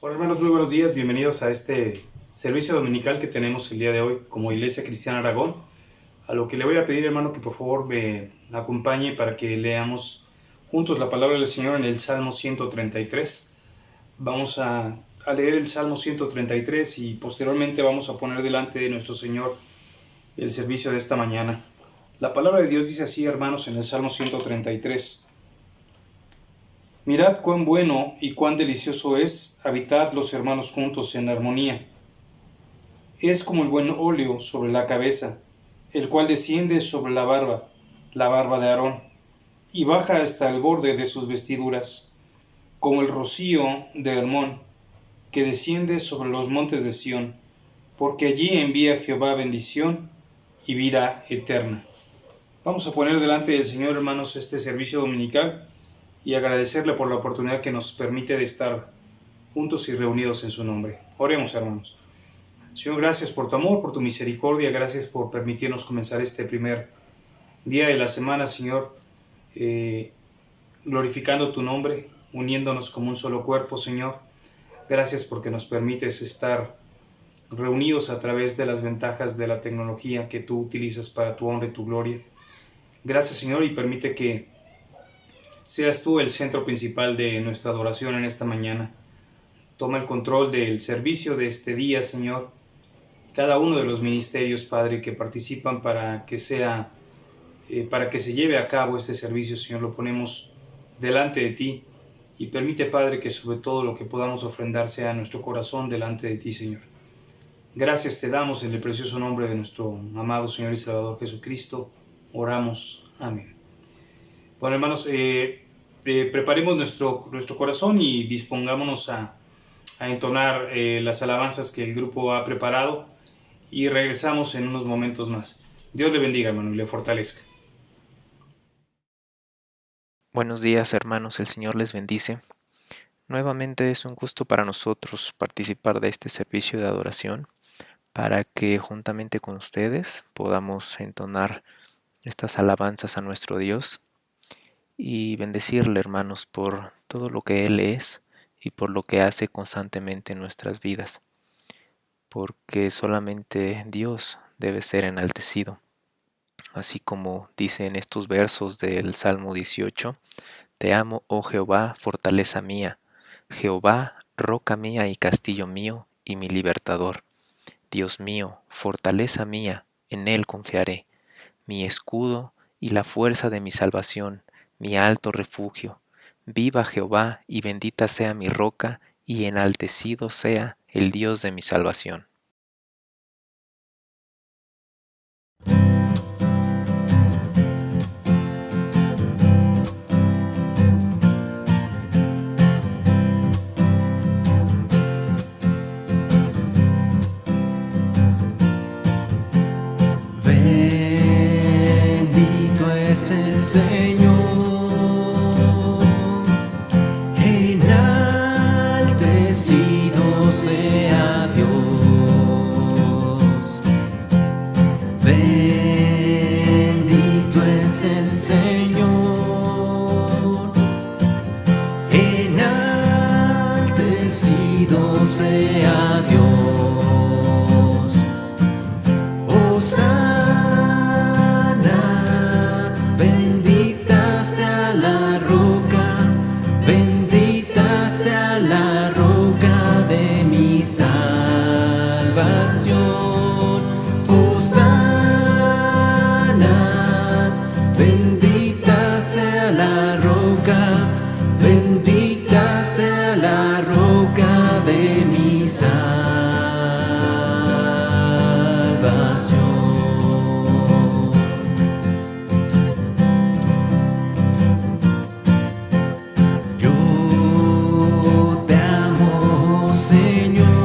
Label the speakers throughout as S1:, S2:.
S1: Hola hermanos, muy buenos días, bienvenidos a este servicio dominical que tenemos el día de hoy como Iglesia Cristiana Aragón. A lo que le voy a pedir, hermano, que por favor me acompañe para que leamos juntos la palabra del Señor en el Salmo 133. Vamos a leer el Salmo 133 y posteriormente vamos a poner delante de nuestro Señor el servicio de esta mañana. La palabra de Dios dice así, hermanos, en el Salmo 133. Mirad cuán bueno y cuán delicioso es habitar los hermanos juntos en armonía. Es como el buen óleo sobre la cabeza, el cual desciende sobre la barba de Aarón, y baja hasta el borde de sus vestiduras, como el rocío de Hermón, que desciende sobre los montes de Sión, porque allí envía Jehová bendición y vida eterna. Vamos a poner delante del Señor, hermanos, este servicio dominical y agradecerle por la oportunidad que nos permite de estar juntos y reunidos en su nombre. Oremos, hermanos. Señor, gracias por tu amor, por tu misericordia, gracias por permitirnos comenzar este primer día de la semana, Señor, glorificando tu nombre, uniéndonos como un solo cuerpo, Señor. Gracias porque nos permites estar reunidos a través de las ventajas de la tecnología que tú utilizas para tu honra y tu gloria. Gracias, Señor, y permite que seas tú el centro principal de nuestra adoración en esta mañana. Toma el control del servicio de este día, Señor. Cada uno de los ministerios, Padre, que participan para que se lleve a cabo este servicio, Señor, lo ponemos delante de ti. Y permite, Padre, que sobre todo lo que podamos ofrendar sea nuestro corazón delante de ti, Señor. Gracias te damos en el precioso nombre de nuestro amado Señor y Salvador Jesucristo. Oramos. Amén. Bueno, hermanos, preparemos nuestro corazón y dispongámonos a entonar las alabanzas que el grupo ha preparado y regresamos en unos momentos más. Dios le bendiga, hermano, y le fortalezca.
S2: Buenos días, hermanos, el Señor les bendice. Nuevamente es un gusto para nosotros participar de este servicio de adoración para que juntamente con ustedes podamos entonar estas alabanzas a nuestro Dios y bendecirle, hermanos, por todo lo que Él es y por lo que hace constantemente en nuestras vidas, porque solamente Dios debe ser enaltecido. Así como dice en estos versos del Salmo 18, Te amo, oh Jehová, fortaleza mía, Jehová, roca mía y castillo mío y mi libertador. Dios mío, fortaleza mía, en Él confiaré, mi escudo y la fuerza de mi salvación, mi alto refugio. Viva Jehová y bendita sea mi roca y enaltecido sea el Dios de mi salvación.
S3: Bendito es el Señor, enaltecido sea Dios. Bendito es el Señor, enaltecido sea Dios. Señor.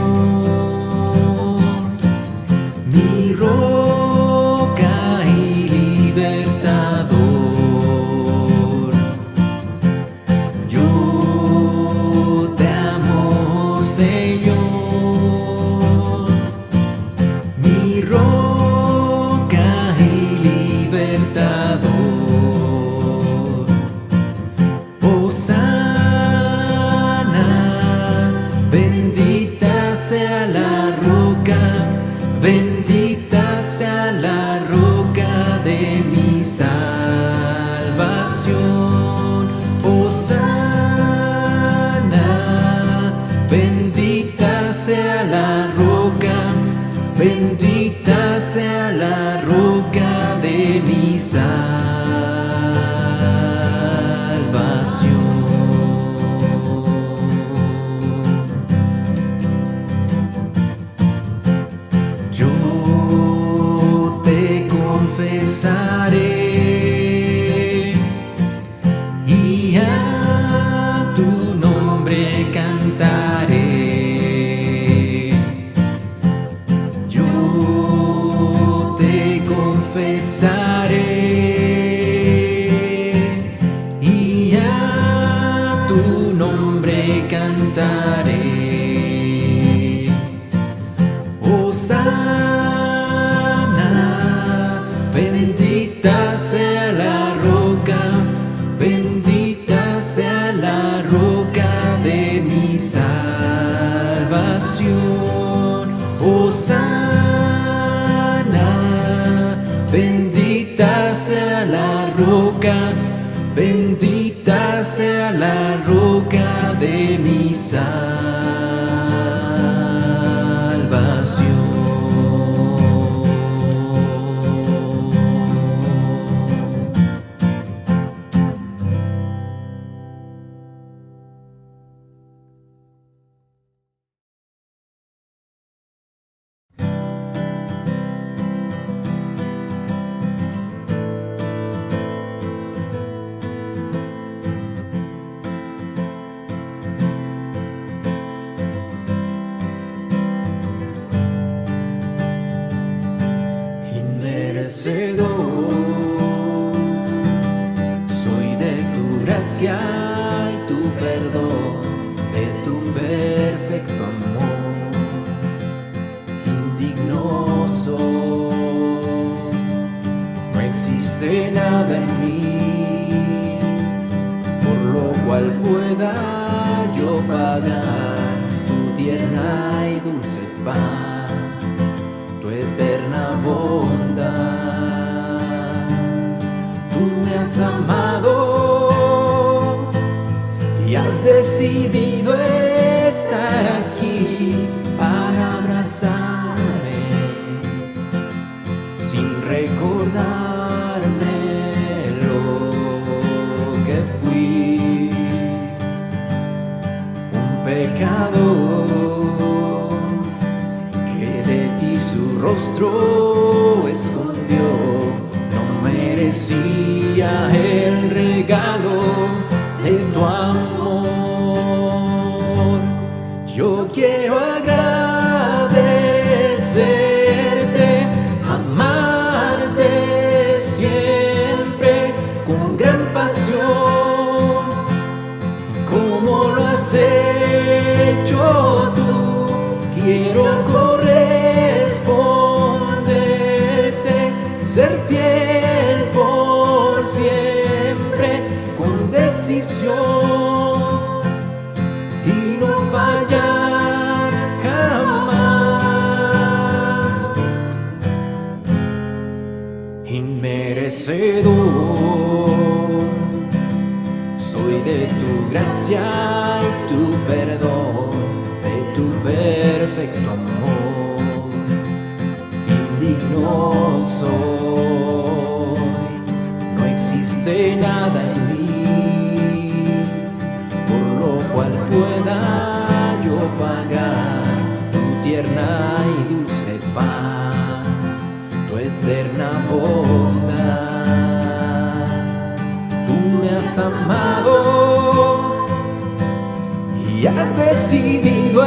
S3: Bendita sea la roca, bendita sea la roca de mi salvación. Hosana, bendita sea la roca, bendita sea la roca de mi salvación. Yo te confesaré y a tu nombre cantaré. Yo te confesaré y a tu nombre cantaré. Hosana, bendita sea la roca, bendita sea la roca de mi salvación. Hosana, bendita sea la roca, bendita sea la roca de mi salvación. Soy de tu gracia y tu perdón, de tu perfecto amor. Indigno soy, no existe nada en mí por lo cual pueda yo pagar tu tierna y dulce paz, tu eterna bondad. Tú me has amado y has decidido estar aquí para abrazarme sin recordarme lo que fui, un pecador que de ti su rostro escondió. No merecía el regalo de tu amor. Yo quiero agradecerte, amarte siempre con gran pasión, como lo has hecho tú. Quiero corresponderte, ser fiel por siempre con decisión y no fallar jamás. Inmerecedor soy de tu gracia y tu perdón, de tu perfecto amor. Indigno soy, no existe nada en mí por lo cual pueda yo pagar tu tierna y dulce paz, tu eterna bondad. Tú me has amado y has decidido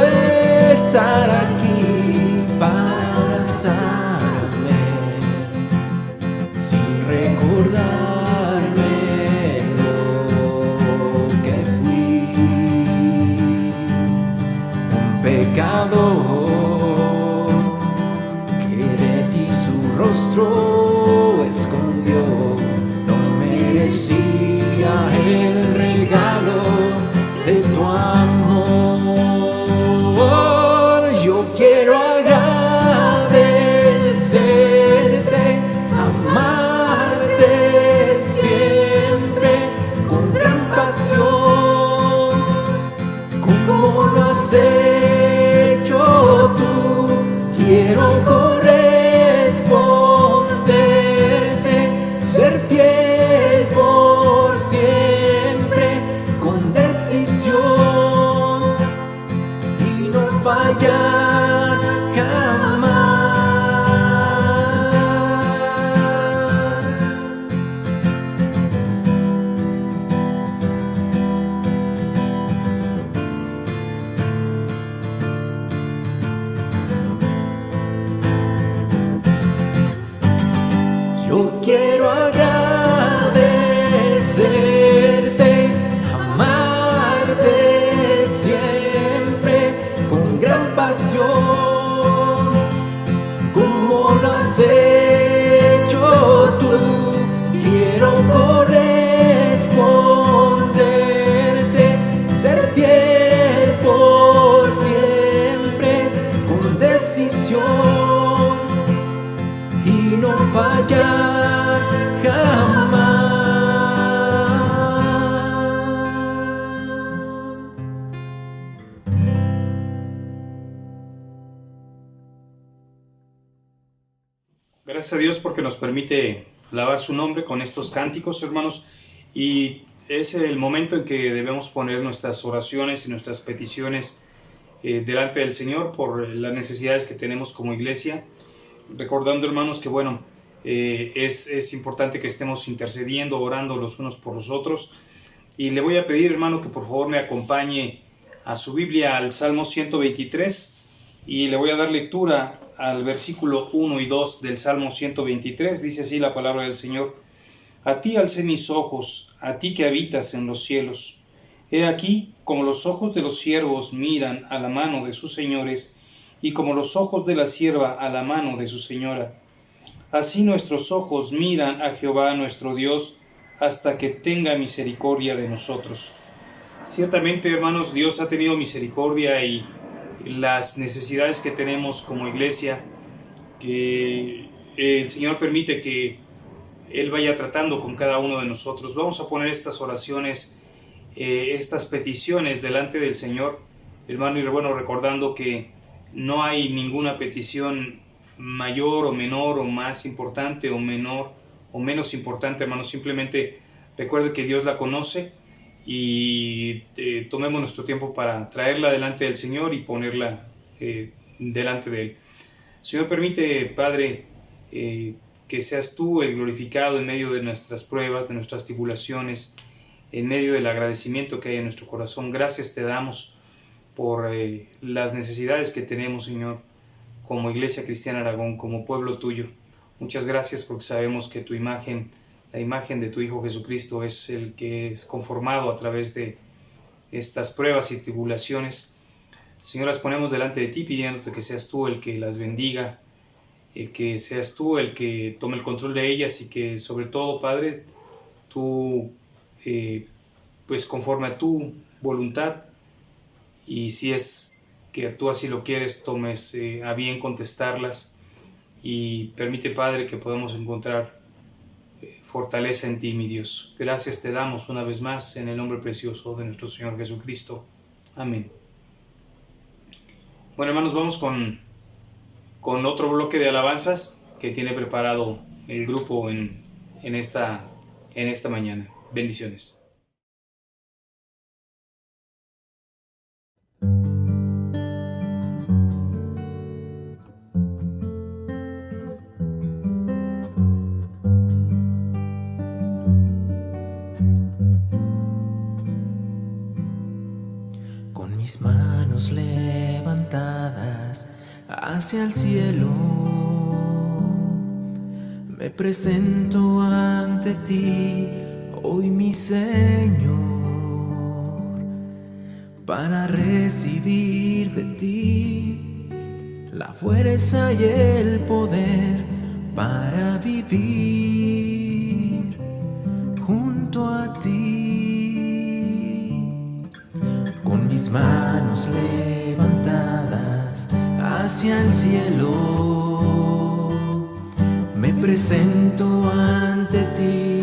S3: estar aquí para abrazarme sin recordarme lo que fui, un pecador que de ti su rostro escondió. No merecía el regalo de tu amor. fallar jamás. Yo quiero agradecerte, amarte siempre con gran pasión, como lo has hecho tú. Quiero corresponderte, ser fiel por siempre, con decisión y no fallar jamás.
S1: Gracias a Dios porque nos permite alabar su nombre con estos cánticos, hermanos, y es el momento en que debemos poner nuestras oraciones y nuestras peticiones delante del Señor por las necesidades que tenemos como iglesia, recordando, hermanos, que bueno, es importante que estemos intercediendo, orando los unos por los otros. Y le voy a pedir, hermano, que por favor me acompañe a su Biblia al Salmo 123 y le voy a dar lectura al versículo 1 y 2 del Salmo 123. Dice así la palabra del Señor: A ti alcé mis ojos, a ti que habitas en los cielos. He aquí, como los ojos de los siervos miran a la mano de sus señores, y como los ojos de la sierva a la mano de su señora. Así nuestros ojos miran a Jehová nuestro Dios, hasta que tenga misericordia de nosotros. Ciertamente, hermanos, Dios ha tenido misericordia y las necesidades que tenemos como iglesia, que el Señor permite que Él vaya tratando con cada uno de nosotros. Vamos a poner estas oraciones, estas peticiones delante del Señor, hermano, y bueno, recordando que no hay ninguna petición mayor o menor o más importante o menor o menos importante, hermano. Simplemente recuerde que Dios la conoce y tomemos nuestro tiempo para traerla delante del Señor y ponerla delante de Él. Señor, permite, Padre, que seas tú el glorificado en medio de nuestras pruebas, de nuestras tribulaciones, en medio del agradecimiento que hay en nuestro corazón. Gracias te damos por las necesidades que tenemos, Señor, como Iglesia Cristiana Aragón, como pueblo tuyo. Muchas gracias porque sabemos que tu imagen, la imagen de tu Hijo Jesucristo, es el que es conformado a través de estas pruebas y tribulaciones. Señor, las ponemos delante de ti pidiéndote que seas tú el que las bendiga, que seas tú el que tome el control de ellas y que sobre todo, Padre, tú, pues conforme a tu voluntad, y si es que tú así lo quieres, tomes a bien contestarlas y permite, Padre, que podamos encontrar fortaleza en ti, mi Dios. Gracias te damos una vez más en el nombre precioso de nuestro Señor Jesucristo. Amén. Bueno, hermanos, vamos con otro bloque de alabanzas que tiene preparado el grupo en esta mañana. Bendiciones.
S3: Mis manos levantadas hacia el cielo, me presento ante ti, hoy mi Señor, para recibir de ti la fuerza y el poder para vivir junto a ti. Con mis manos levantadas hacia el cielo, me presento ante ti,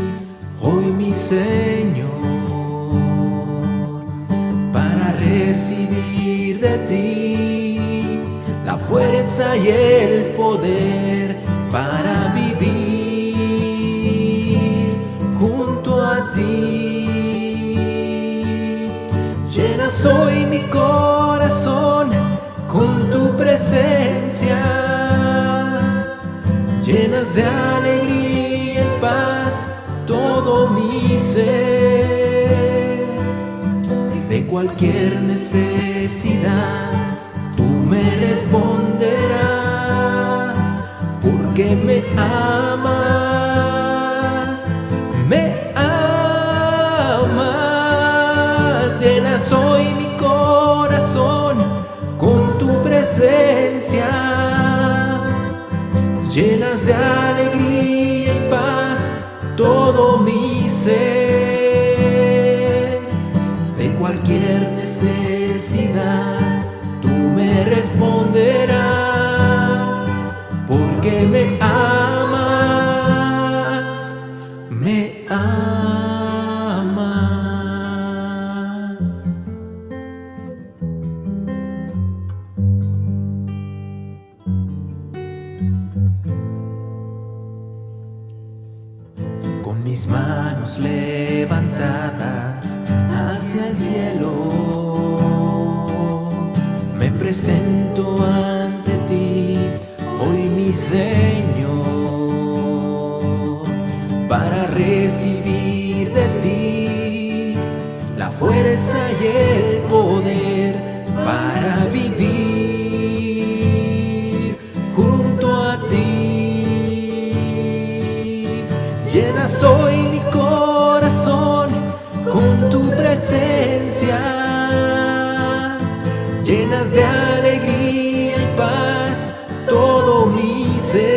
S3: hoy mi Señor, para recibir de ti la fuerza y el poder para vivir junto a ti. Llena hoy mi corazón con presencia llenas de alegría y paz todo mi ser. De cualquier necesidad tú me responderás, porque me amas, me amas. Llenas hoy mi corazón con tu presencia, llenas de alegría y paz todo mi ser. De cualquier necesidad tú me responderás, porque me amas, me amas. Con mis manos levantadas hacia el cielo, me presento ante ti, hoy mi Señor, para recibir de ti la fuerza y el poder para vivir junto a ti. Llenas hoy mi corazón con tu presencia, llenas de alegría y paz todo mi ser.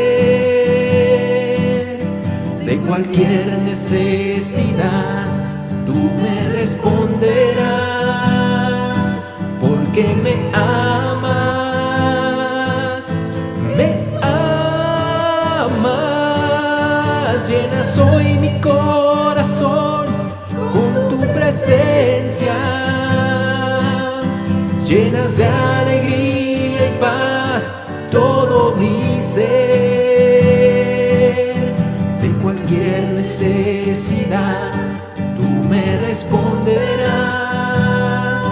S3: De cualquier necesidad tú me responderás, porque me amas, me amas. Llenas hoy mi corazón con tu presencia, llenas de alegría y paz todo mi ser. De cualquier necesidad tú me responderás,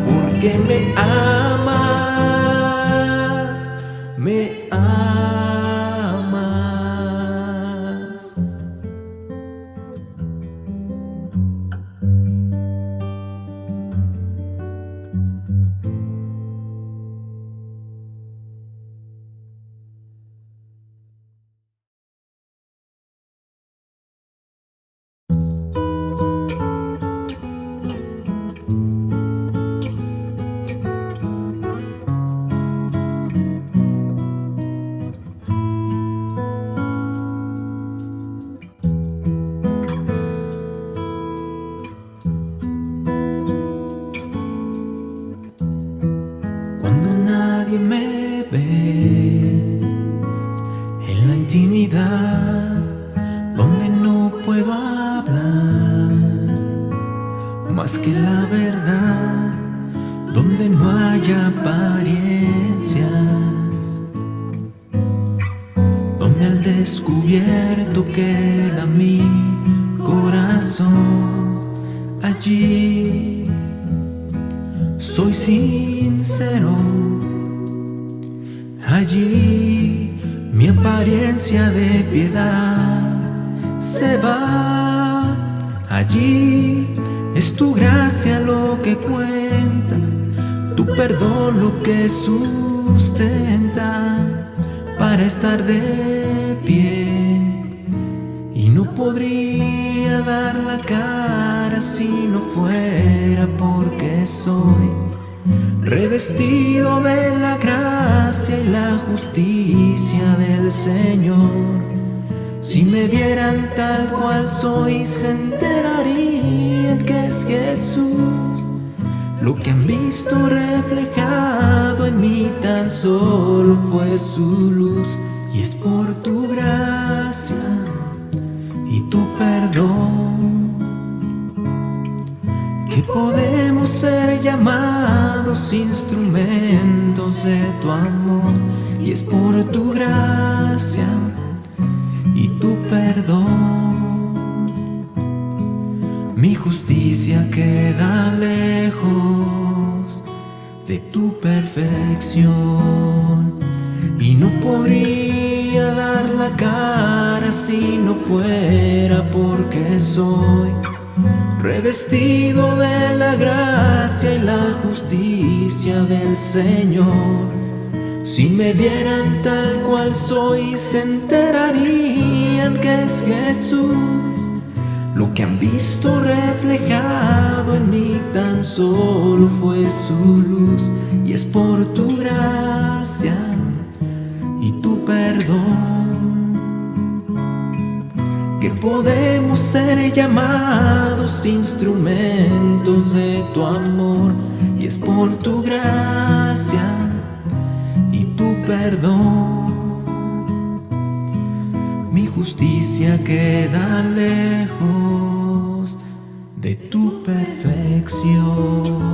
S3: porque me amas, me amas. Cuando nadie me ve en la intimidad, donde no puedo hablar más que la verdad, donde no haya apariencias, donde al descubierto queda mi corazón, allí soy sincero, allí mi apariencia de piedad se va, allí es tu gracia lo que cuenta, tu perdón lo que sustenta para estar de pie. Y no podría dar la cara si no fuera porque soy revestido de la gracia y la justicia del Señor. Si me vieran tal cual soy, se enterarían que es Jesús. Lo que han visto reflejado en mí tan solo fue su luz. Y es por tu gracia y tu perdón que podemos ser llamados instrumentos de tu amor. Y es por tu gracia y tu perdón, mi justicia queda lejos de tu perfección. Y no podría dar la cara si no fuera porque soy revestido de la gracia y la justicia del Señor. Si me vieran tal cual soy, se enterarían que es Jesús. Lo que han visto reflejado en mí tan solo fue su luz. Y es por tu gracia y tu perdón que podemos ser llamados instrumentos de tu amor. Y es por tu gracia y tu perdón. Mi justicia queda lejos de tu perfección.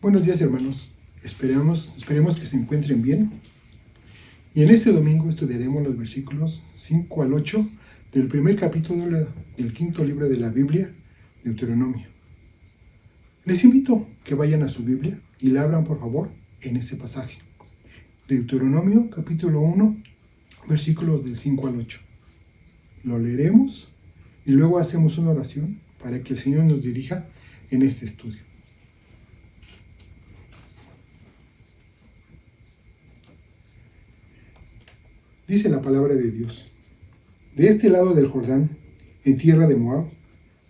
S4: Buenos días, hermanos. Esperemos que se encuentren bien. Y en este domingo estudiaremos los versículos 5 al 8 del primer capítulo del quinto libro de la Biblia, Deuteronomio. Les invito que vayan a su Biblia y la abran, por favor, en ese pasaje. Deuteronomio, capítulo 1, versículos del 5 al 8. Lo leeremos y luego hacemos una oración para que el Señor nos dirija en este estudio. Dice la palabra de Dios: de este lado del Jordán, en tierra de Moab,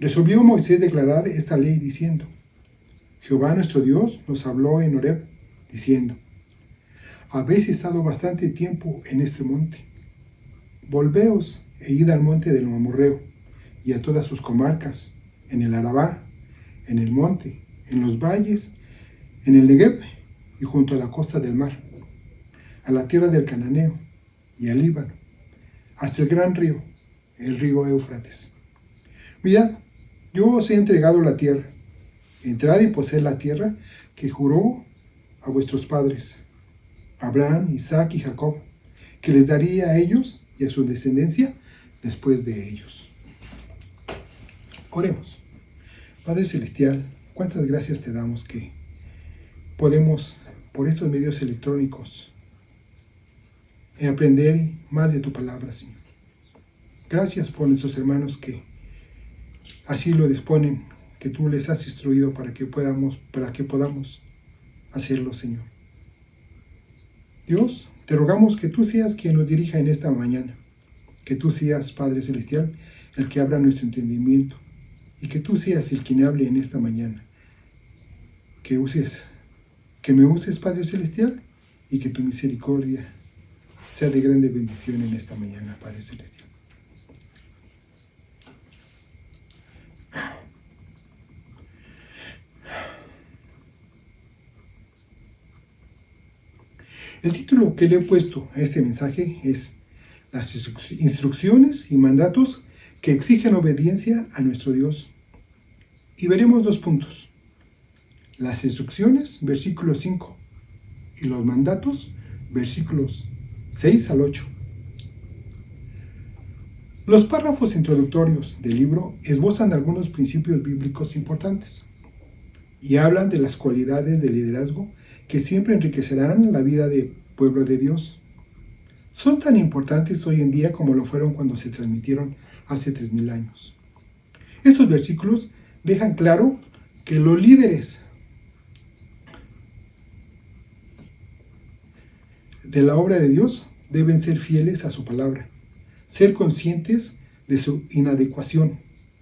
S4: resolvió Moisés declarar esta ley diciendo: Jehová nuestro Dios nos habló en Horeb, diciendo: habéis estado bastante tiempo en este monte. Volveos e id al monte del Amorreo, y a todas sus comarcas, en el Arabá, en el monte, en los valles, en el Negev, y junto a la costa del mar, a la tierra del Cananeo, y al Líbano, hasta el gran río, el río Éufrates. Mirad, yo os he entregado la tierra. Entrad y poseed la tierra que juró a vuestros padres, Abraham, Isaac y Jacob, que les daría a ellos y a su descendencia después de ellos. Oremos. Padre Celestial, cuántas gracias te damos que podemos, por estos medios electrónicos, aprender más de tu palabra, Señor. Gracias por nuestros hermanos que así lo disponen, que tú les has instruido para que podamos hacerlo, Señor. Dios, te rogamos que tú seas quien nos dirija en esta mañana, que tú seas, Padre Celestial, el que abra nuestro entendimiento, y que tú seas el quien hable en esta mañana. Que me uses, Padre Celestial, y que tu misericordia sea de grande bendición en esta mañana, Padre Celestial. El título que le he puesto a este mensaje es Las instrucciones y mandatos que exigen obediencia a nuestro Dios. Y veremos 2 puntos. Las instrucciones, versículo 5, y los mandatos, versículos 6 al 8. Los párrafos introductorios del libro esbozan algunos principios bíblicos importantes y hablan de las cualidades de liderazgo que siempre enriquecerán la vida del pueblo de Dios. Son tan importantes hoy en día como lo fueron cuando se transmitieron hace 3000 años. Estos versículos dejan claro que los líderes de la obra de Dios deben ser fieles a su palabra, ser conscientes de su inadecuación,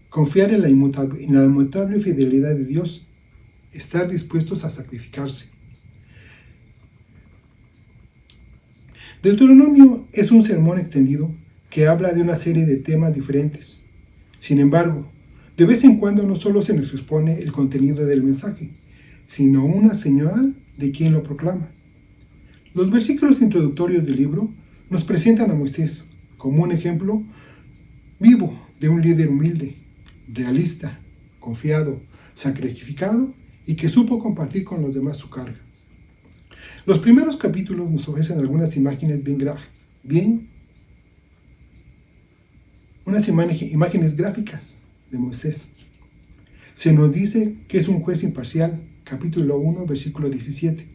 S4: confiar en la inmutable fidelidad de Dios, estar dispuestos a sacrificarse. Deuteronomio es un sermón extendido que habla de una serie de temas diferentes. Sin embargo, de vez en cuando no solo se nos expone el contenido del mensaje, sino una señal de quien lo proclama. Los versículos introductorios del libro nos presentan a Moisés como un ejemplo vivo de un líder humilde, realista, confiado, sacrificado y que supo compartir con los demás su carga. Los primeros capítulos nos ofrecen algunas imágenes imágenes gráficas de Moisés. Se nos dice que es un juez imparcial, capítulo 1, versículo 17,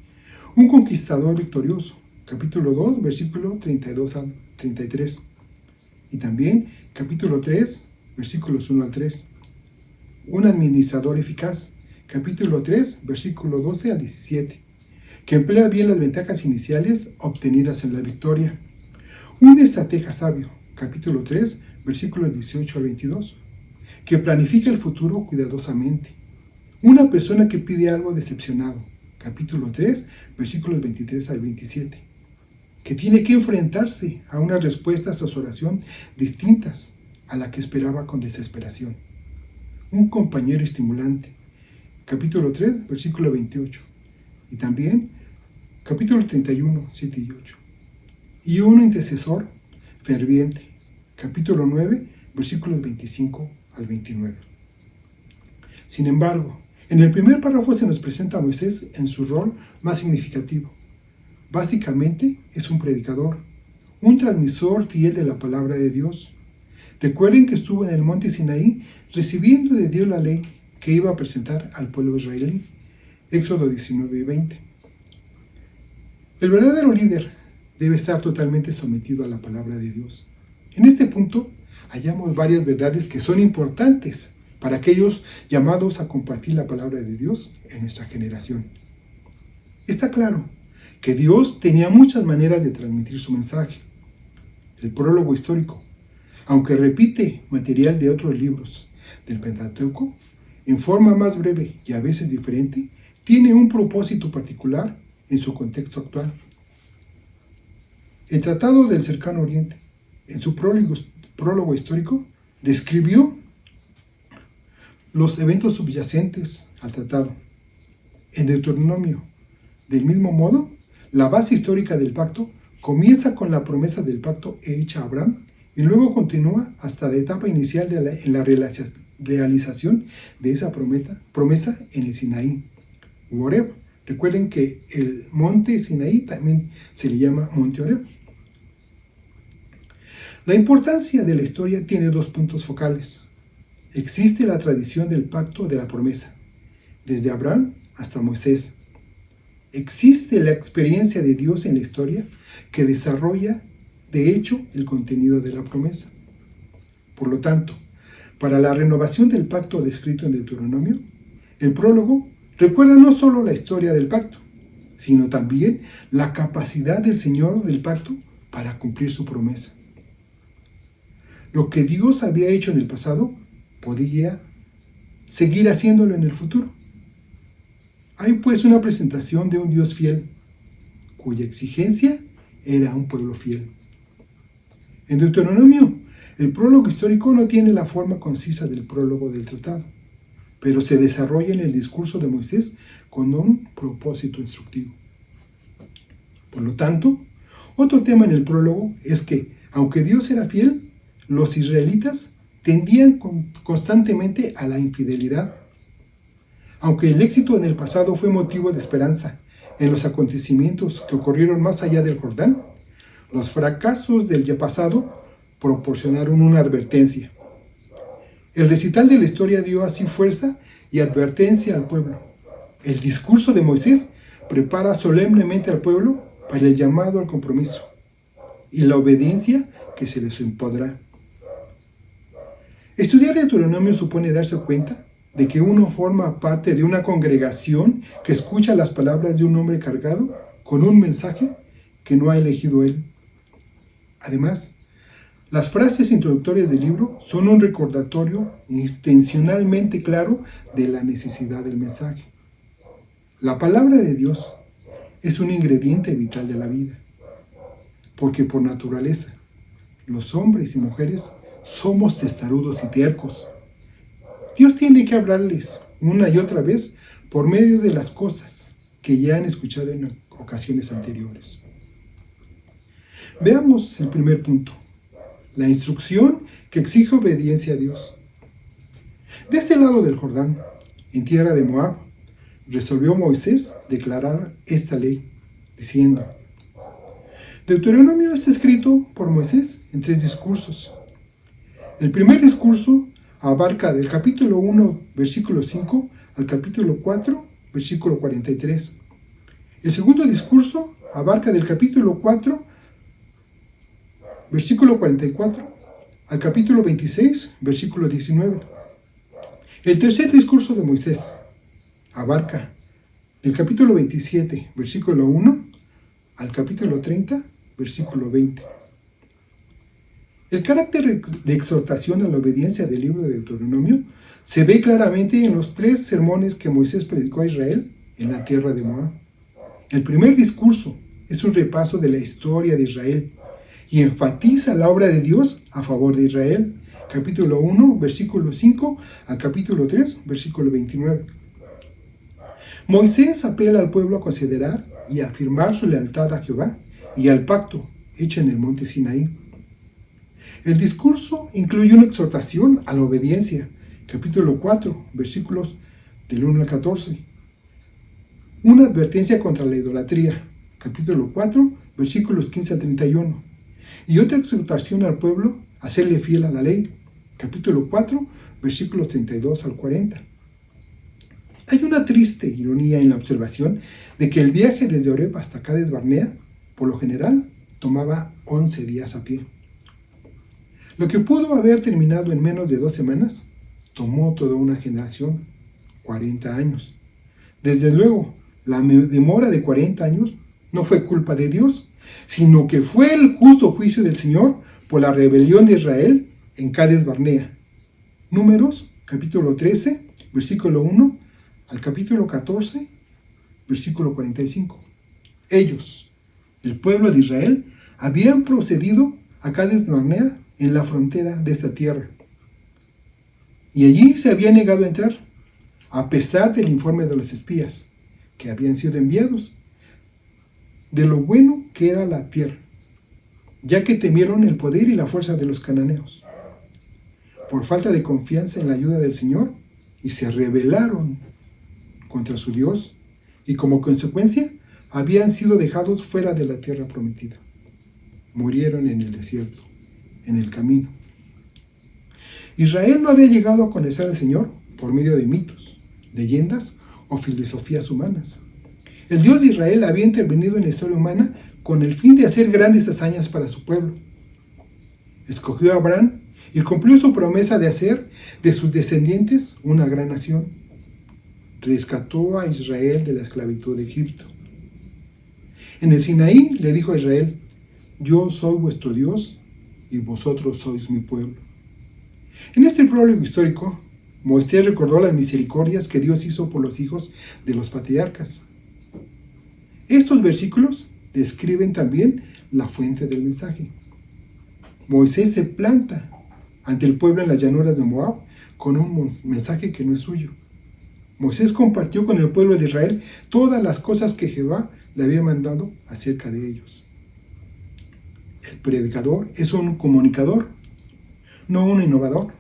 S4: un conquistador victorioso, capítulo 2, versículo 32 al 33, y también capítulo 3, versículos 1 al 3, un administrador eficaz, capítulo 3, versículo 12 al 17, que emplea bien las ventajas iniciales obtenidas en la victoria, un estratega sabio, capítulo 3, versículos 18 al 22, que planifica el futuro cuidadosamente, una persona que pide algo decepcionado, capítulo 3, versículos 23 al 27, que tiene que enfrentarse a unas respuestas a su oración distintas a la que esperaba con desesperación, un compañero estimulante, capítulo 3, versículo 28, y también capítulo 31, 7 y 8, y un intercesor ferviente, capítulo 9, versículos 25 al 29. Sin embargo, en el primer párrafo se nos presenta a Moisés en su rol más significativo. Básicamente es un predicador, un transmisor fiel de la palabra de Dios. Recuerden que estuvo en el monte Sinaí recibiendo de Dios la ley que iba a presentar al pueblo israelí. Éxodo 19 y 20. El verdadero líder debe estar totalmente sometido a la palabra de Dios. En este punto hallamos varias verdades que son importantes para aquellos llamados a compartir la palabra de Dios en nuestra generación. Está claro que Dios tenía muchas maneras de transmitir su mensaje. El prólogo histórico, aunque repite material de otros libros del Pentateuco, en forma más breve y a veces diferente, tiene un propósito particular en su contexto actual. El Tratado del Cercano Oriente, en su prólogo histórico, describió los eventos subyacentes al tratado. En Deuteronomio, del mismo modo, la base histórica del pacto comienza con la promesa del pacto hecha a Abraham y luego continúa hasta la etapa inicial en la realización de esa promesa en el Sinaí, Oreb. Recuerden que el monte Sinaí también se le llama monte Oreb. La importancia de la historia tiene dos puntos focales. Existe la tradición del pacto de la promesa, desde Abraham hasta Moisés. Existe la experiencia de Dios en la historia que desarrolla, de hecho, el contenido de la promesa. Por lo tanto, para la renovación del pacto descrito en Deuteronomio, el prólogo recuerda no solo la historia del pacto, sino también la capacidad del Señor del pacto para cumplir su promesa. Lo que Dios había hecho en el pasado podía seguir haciéndolo en el futuro. Hay pues una presentación de un Dios fiel, cuya exigencia era un pueblo fiel. En Deuteronomio, el prólogo histórico no tiene la forma concisa del prólogo del tratado, pero se desarrolla en el discurso de Moisés con un propósito instructivo. Por lo tanto, otro tema en el prólogo es que, aunque Dios era fiel, los israelitas tendían constantemente a la infidelidad. Aunque el éxito en el pasado fue motivo de esperanza en los acontecimientos que ocurrieron más allá del Jordán, los fracasos del ya pasado proporcionaron una advertencia. El recital de la historia dio así fuerza y advertencia al pueblo. El discurso de Moisés prepara solemnemente al pueblo para el llamado al compromiso y la obediencia que se les impondrá. Estudiar Deuteronomio supone darse cuenta de que uno forma parte de una congregación que escucha las palabras de un hombre cargado con un mensaje que no ha elegido él. Además, las frases introductorias del libro son un recordatorio intencionalmente claro de la necesidad del mensaje. La palabra de Dios es un ingrediente vital de la vida, porque por naturaleza, los hombres y mujeres somos testarudos y tercos. Dios tiene que hablarles una y otra vez por medio de las cosas que ya han escuchado en ocasiones anteriores. Veamos el primer punto. la instrucción que exige obediencia a Dios. De este lado del Jordán, en tierra de Moab, resolvió Moisés declarar esta ley, diciendo: Deuteronomio está escrito por Moisés en 3 discursos. El primer discurso abarca del capítulo 1, versículo 5, al capítulo 4, versículo 43. El segundo discurso abarca del capítulo 4, versículo 44, al capítulo 26, versículo 19. El tercer discurso de Moisés abarca del capítulo 27, versículo 1, al capítulo 30, versículo 20. El carácter de exhortación a la obediencia del libro de Deuteronomio se ve claramente en los 3 sermones que Moisés predicó a Israel en la tierra de Moab. El primer discurso es un repaso de la historia de Israel y enfatiza la obra de Dios a favor de Israel, capítulo 1, versículo 5 al capítulo 3, versículo 29. Moisés apela al pueblo a considerar y afirmar su lealtad a Jehová y al pacto hecho en el monte Sinaí. El discurso incluye una exhortación a la obediencia, capítulo 4, versículos del 1 al 14. Una advertencia contra la idolatría, capítulo 4, versículos 15 al 31. Y otra exhortación al pueblo a serle fiel a la ley, capítulo 4, versículos 32 al 40. Hay una triste ironía en la observación de que el viaje desde Oreb hasta Cades Barnea, por lo general, tomaba 11 días a pie. Lo que pudo haber terminado en menos de 2 semanas, tomó toda una generación, 40 años. Desde luego, la demora de 40 años no fue culpa de Dios, sino que fue el justo juicio del Señor por la rebelión de Israel en Cades Barnea. Números, capítulo 13, versículo 1 al capítulo 14, versículo 45. Ellos, el pueblo de Israel, habían procedido a Cades Barnea en la frontera de esta tierra, y allí se había negado a entrar, a pesar del informe de los espías que habían sido enviados, de lo bueno que era la tierra, ya que temieron el poder y la fuerza de los cananeos, por falta de confianza en la ayuda del Señor, y se rebelaron contra su Dios, y como consecuencia habían sido dejados fuera de la tierra prometida. Murieron en el desierto, en el camino. Israel no había llegado a conocer al Señor por medio de mitos, leyendas o filosofías humanas. El Dios de Israel había intervenido en la historia humana con el fin de hacer grandes hazañas para su pueblo. Escogió a Abraham y cumplió su promesa de hacer de sus descendientes una gran nación. Rescató a Israel de la esclavitud de Egipto. En el Sinaí le dijo a Israel: Yo soy vuestro Dios y vosotros sois mi pueblo. En este prólogo histórico, Moisés recordó las misericordias que Dios hizo por los hijos de los patriarcas. Estos versículos describen también la fuente del mensaje. Moisés se planta ante el pueblo en las llanuras de Moab con un mensaje que no es suyo. Moisés compartió con el pueblo de Israel todas las cosas que Jehová le había mandado acerca de ellos. El predicador es un comunicador, no un innovador.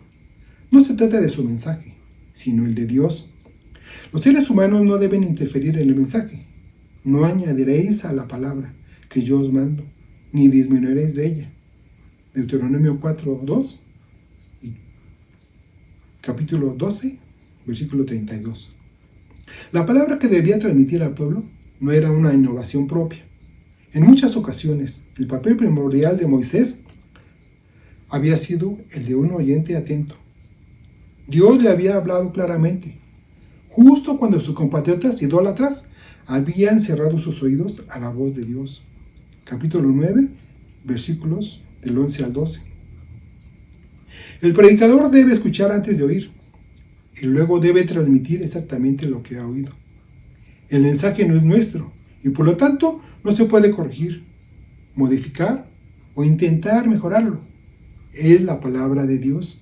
S4: No se trata de su mensaje, sino el de Dios. Los seres humanos no deben interferir en el mensaje. No añadiréis a la palabra que yo os mando, ni disminuiréis de ella. Deuteronomio 4:2 y capítulo 12, versículo 32. La palabra que debía transmitir al pueblo no era una innovación propia. En muchas ocasiones, el papel primordial de Moisés había sido el de un oyente atento. Dios le había hablado claramente, justo cuando sus compatriotas idólatras habían cerrado sus oídos a la voz de Dios. Capítulo 9, versículos del 11 al 12. El predicador debe escuchar antes de oír, y luego debe transmitir exactamente lo que ha oído. El mensaje no es nuestro, y por lo tanto no se puede corregir, modificar o intentar mejorarlo. Es la palabra de Dios.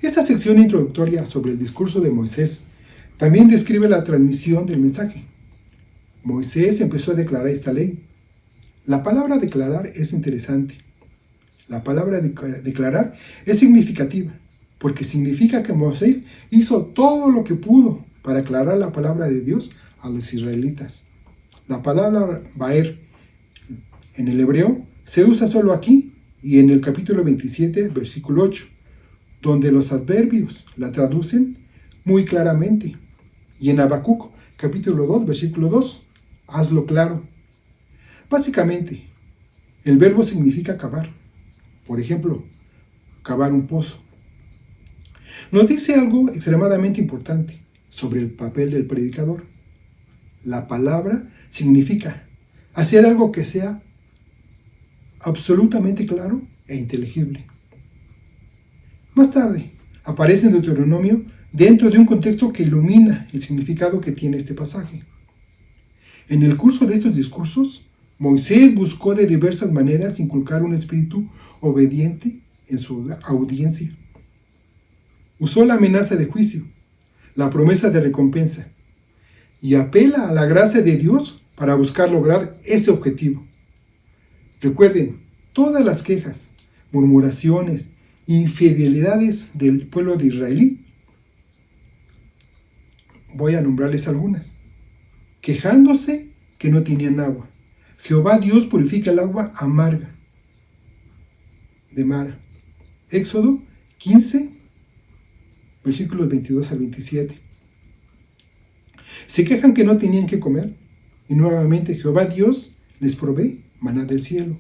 S4: Esta sección introductoria sobre el discurso de Moisés también describe la transmisión del mensaje. Moisés empezó a declarar esta ley. La palabra declarar es interesante. La palabra declarar es significativa, porque significa que Moisés hizo todo lo que pudo para aclarar la palabra de Dios a los israelitas. La palabra Baer en el hebreo se usa solo aquí y en el capítulo 27, versículo 8, donde los adverbios la traducen muy claramente. Y en Habacuc, capítulo 2, versículo 2, hazlo claro. Básicamente, el verbo significa cavar. Por ejemplo, cavar un pozo. Nos dice algo extremadamente importante sobre el papel del predicador. La palabra significa hacer algo que sea absolutamente claro e inteligible. Más tarde, aparece en Deuteronomio dentro de un contexto que ilumina el significado que tiene este pasaje. En el curso de estos discursos, Moisés buscó de diversas maneras inculcar un espíritu obediente en su audiencia. Usó la amenaza de juicio, la promesa de recompensa, y apela a la gracia de Dios para buscar lograr ese objetivo. Recuerden, todas las quejas, murmuraciones, infidelidades del pueblo de Israel, voy a nombrarles algunas. Quejándose que no tenían agua. Jehová Dios purifica el agua amarga de Mara. Éxodo 15, versículos 22 al 27. Se quejan que no tenían que comer y nuevamente Jehová Dios les provee maná del cielo.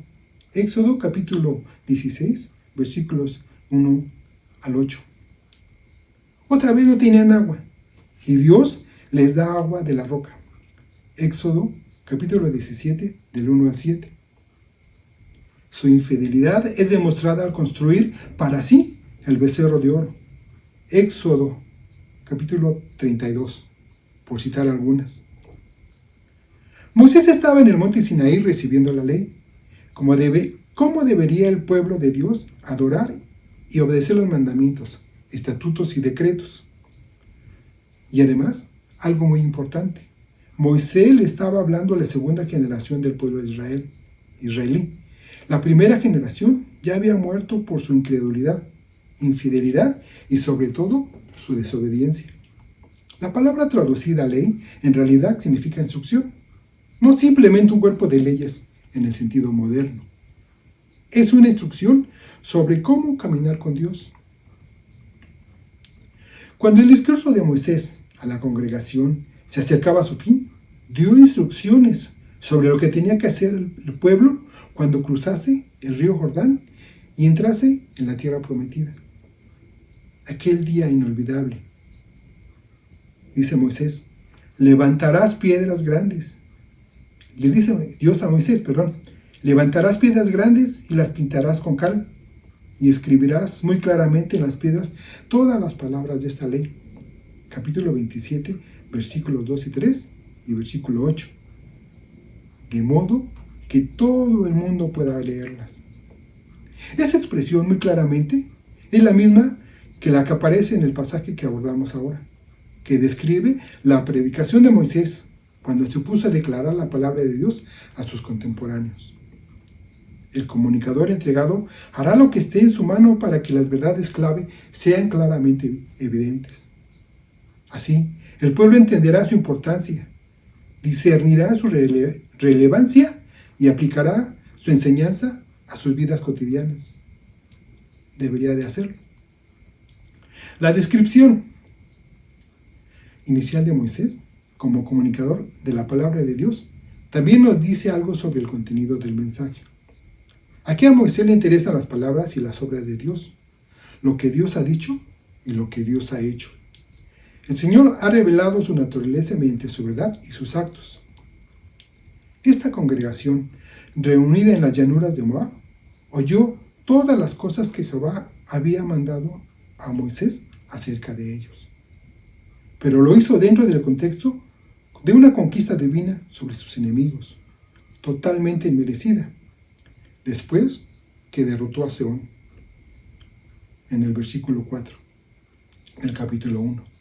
S4: Éxodo capítulo 16, versículos 1 al 8. Otra vez no tenían agua y Dios les da agua de la roca. Éxodo capítulo 17, del 1 al 7. Su infidelidad es demostrada al construir para sí el becerro de oro. Éxodo capítulo 32, por citar algunas. Moisés estaba en el monte Sinaí recibiendo la ley. ¿Cómo debería el pueblo de Dios adorar y obedecer los mandamientos, estatutos y decretos? Y además, algo muy importante, Moisés le estaba hablando a la segunda generación del pueblo de israelí. La primera generación ya había muerto por su incredulidad, infidelidad y sobre todo su desobediencia. La palabra traducida ley en realidad significa instrucción, no simplemente un cuerpo de leyes en el sentido moderno. Es una instrucción sobre cómo caminar con Dios. Cuando el discurso de Moisés a la congregación se acercaba a su fin, dio instrucciones sobre lo que tenía que hacer el pueblo cuando cruzase el río Jordán y entrase en la tierra prometida. Aquel día inolvidable, dice Moisés, levantarás piedras grandes. Le dice Dios a Moisés, levantarás piedras grandes y las pintarás con cal y escribirás muy claramente en las piedras todas las palabras de esta ley. Capítulo 27, versículos 2 y 3 y versículo 8. De modo que todo el mundo pueda leerlas. Esa expresión muy claramente es la misma que la que aparece en el pasaje que abordamos ahora, que describe la predicación de Moisés cuando se puso a declarar la palabra de Dios a sus contemporáneos. El comunicador entregado hará lo que esté en su mano para que las verdades clave sean claramente evidentes. Así, el pueblo entenderá su importancia, discernirá su relevancia y aplicará su enseñanza a sus vidas cotidianas. Debería de hacerlo. La descripción inicial de Moisés como comunicador de la palabra de Dios también nos dice algo sobre el contenido del mensaje. Aquí a Moisés le interesan las palabras y las obras de Dios, lo que Dios ha dicho y lo que Dios ha hecho. El Señor ha revelado su naturaleza mediante su verdad y sus actos. Esta congregación, reunida en las llanuras de Moab, oyó todas las cosas que Jehová había mandado a Moisés acerca de ellos. Pero lo hizo dentro del contexto de una conquista divina sobre sus enemigos, totalmente inmerecida, después que derrotó a Sehón, en el versículo 4 del capítulo 1.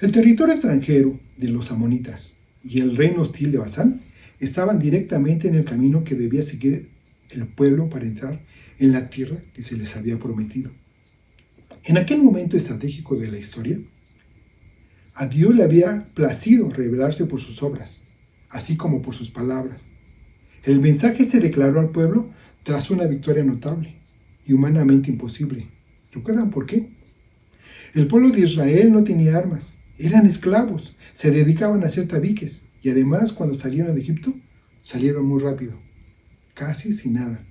S4: El territorio extranjero de los amonitas y el reino hostil de Basán estaban directamente en el camino que debía seguir el pueblo para entrar en la tierra que se les había prometido. En aquel momento estratégico de la historia, a Dios le había placido revelarse por sus obras, así como por sus palabras. El mensaje se declaró al pueblo tras una victoria notable y humanamente imposible. ¿Recuerdan por qué? El pueblo de Israel no tenía armas, eran esclavos, se dedicaban a hacer tabiques y además cuando salieron de Egipto, salieron muy rápido, casi sin nada.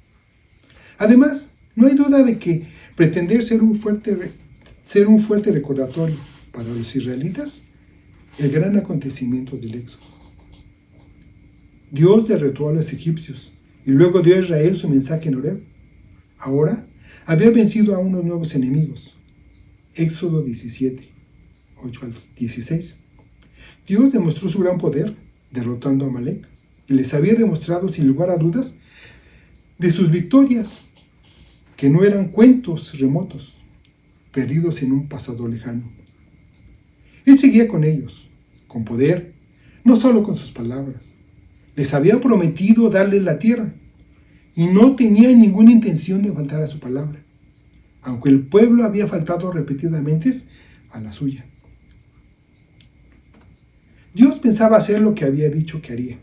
S4: Además, no hay duda de que pretender ser un fuerte recordatorio para los israelitas el gran acontecimiento del Éxodo. Dios derrotó a los egipcios y luego dio a Israel su mensaje en Horeb. Ahora había vencido a unos nuevos enemigos. Éxodo 17, 8 al 16. Dios demostró su gran poder derrotando a Amalek y les había demostrado sin lugar a dudas de sus victorias, que no eran cuentos remotos, perdidos en un pasado lejano. Él seguía con ellos, con poder, no solo con sus palabras. Les había prometido darles la tierra y no tenía ninguna intención de faltar a su palabra, aunque el pueblo había faltado repetidamente a la suya. Dios pensaba hacer lo que había dicho que haría.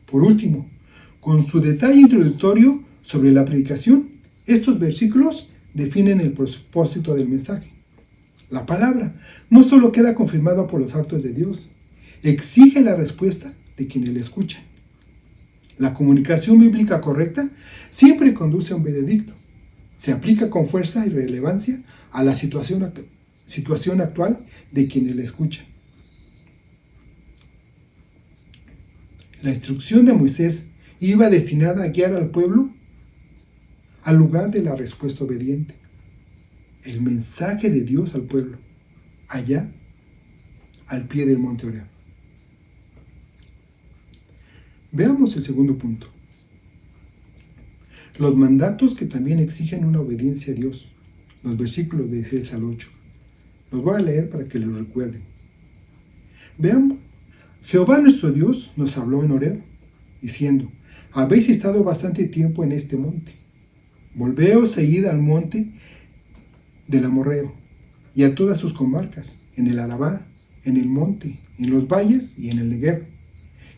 S4: Por último, con su detalle introductorio sobre la predicación, estos versículos definen el propósito del mensaje. La palabra no solo queda confirmada por los actos de Dios, exige la respuesta de quienes le escuchan. La comunicación bíblica correcta siempre conduce a un veredicto. Se aplica con fuerza y relevancia a la situación actual de quienes la escuchan. La instrucción de Moisés iba destinada a guiar al pueblo al lugar de la respuesta obediente. El mensaje de Dios al pueblo, allá, al pie del monte Horeb. Veamos el segundo punto. Los mandatos que también exigen una obediencia a Dios. Los versículos de 6 al 8. Los voy a leer para que los recuerden. Veamos. Jehová nuestro Dios nos habló en Horeb, diciendo: habéis estado bastante tiempo en este monte. Volveos e id al monte del Amorreo, y a todas sus comarcas, en el Arabá, en el monte, en los valles y en el Negev,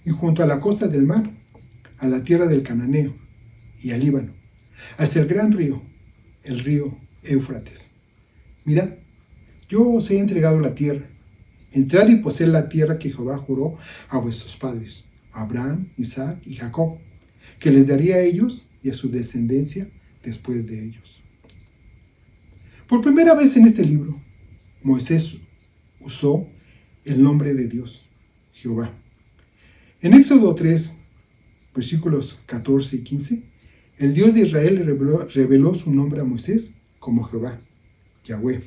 S4: y junto a la costa del mar, a la tierra del Cananeo, y al Líbano, hasta el gran río, el río Éufrates. Mirad, yo os he entregado la tierra. Entrad y poseed la tierra que Jehová juró a vuestros padres, Abraham, Isaac y Jacob, que les daría a ellos y a su descendencia después de ellos. Por primera vez en este libro, Moisés usó el nombre de Dios, Jehová. En Éxodo 3, versículos 14 y 15, el Dios de Israel reveló su nombre a Moisés como Jehová, Yahweh.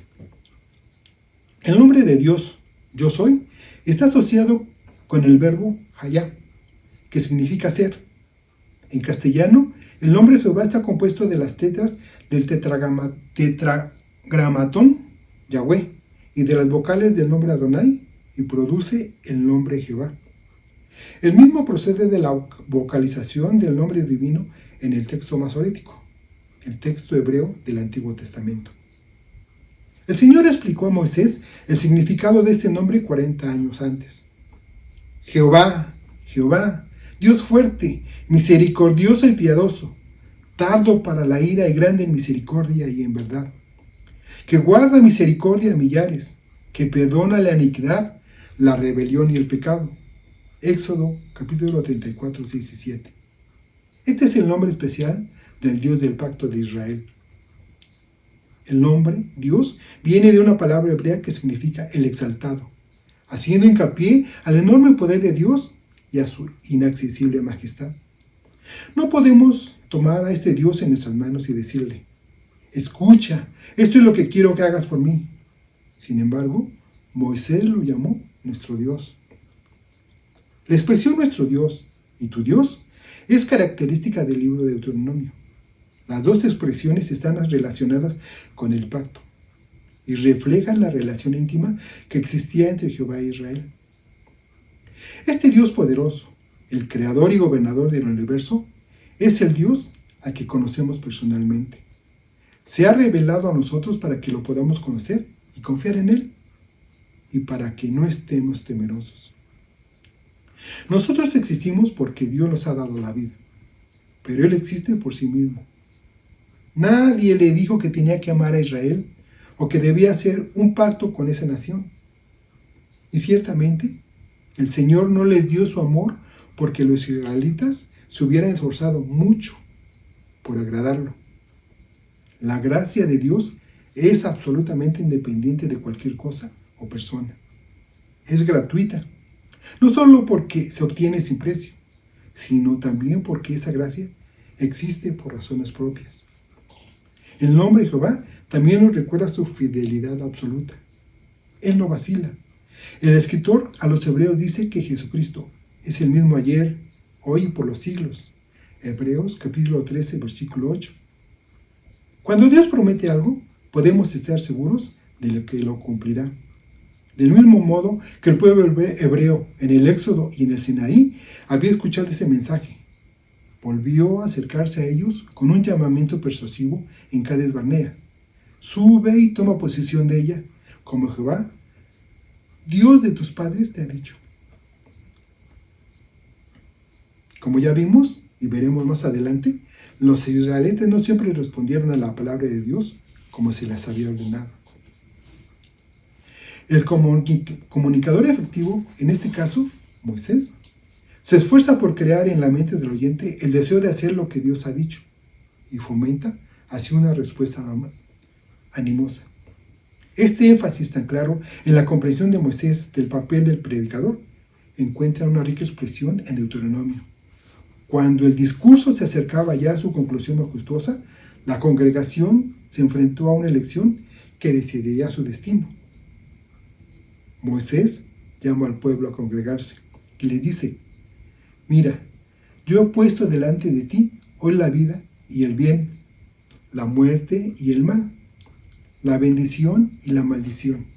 S4: El nombre de Dios, yo soy, está asociado con el verbo hayá, que significa ser. En castellano, el nombre Jehová está compuesto de las letras del tetragramatón, Yahweh, y de las vocales del nombre Adonai, y produce el nombre Jehová. El mismo procede de la vocalización del nombre divino en el texto masorético, el texto hebreo del Antiguo Testamento. El Señor explicó a Moisés el significado de este nombre 40 años antes. Jehová, Jehová, Dios fuerte, misericordioso y piadoso, tardo para la ira y grande en misericordia y en verdad, que guarda misericordia a millares, que perdona la iniquidad, la rebelión y el pecado. Éxodo capítulo 34, 6 y 7. Este es el nombre especial del Dios del pacto de Israel. El nombre, Dios, viene de una palabra hebrea que significa el exaltado, haciendo hincapié al enorme poder de Dios y a su inaccesible majestad. No podemos tomar a este Dios en nuestras manos y decirle: escucha, esto es lo que quiero que hagas por mí. Sin embargo, Moisés lo llamó nuestro Dios. La expresión nuestro Dios y tu Dios es característica del libro de Deuteronomio. Las dos expresiones están relacionadas con el pacto. y reflejan la relación íntima que existía entre Jehová e Israel. Este Dios poderoso, el creador y gobernador del universo, es el Dios al que conocemos personalmente. Se ha revelado a nosotros para que lo podamos conocer y confiar en Él, y para que no estemos temerosos. Nosotros existimos porque Dios nos ha dado la vida, pero Él existe por sí mismo. Nadie le dijo que tenía que amar a Israel o que debía hacer un pacto con esa nación. Y ciertamente, el Señor no les dio su amor porque los israelitas se hubieran esforzado mucho por agradarlo. La gracia de Dios es absolutamente independiente de cualquier cosa o persona. Es gratuita, no solo porque se obtiene sin precio, sino también porque esa gracia existe por razones propias. El nombre de Jehová también nos recuerda su fidelidad absoluta. Él no vacila. El escritor a los Hebreos dice que Jesucristo es el mismo ayer, hoy y por los siglos. Hebreos capítulo 13, versículo 8. Cuando Dios promete algo, podemos estar seguros de lo que lo cumplirá. Del mismo modo que el pueblo hebreo en el Éxodo y en el Sinaí había escuchado ese mensaje, volvió a acercarse a ellos con un llamamiento persuasivo en Cades Barnea. Sube y toma posesión de ella, como Jehová, Dios de tus padres, te ha dicho. Como ya vimos y veremos más adelante, los israelitas no siempre respondieron a la palabra de Dios como se les había ordenado. El comunicador efectivo, en este caso, Moisés, se esfuerza por crear en la mente del oyente el deseo de hacer lo que Dios ha dicho y fomenta así una respuesta animosa. Este énfasis tan claro en la comprensión de Moisés del papel del predicador encuentra una rica expresión en Deuteronomio. Cuando el discurso se acercaba ya a su conclusión majestuosa, la congregación se enfrentó a una elección que decidiría su destino. Moisés llama al pueblo a congregarse y les dice: mira, yo he puesto delante de ti hoy la vida y el bien, la muerte y el mal, la bendición y la maldición.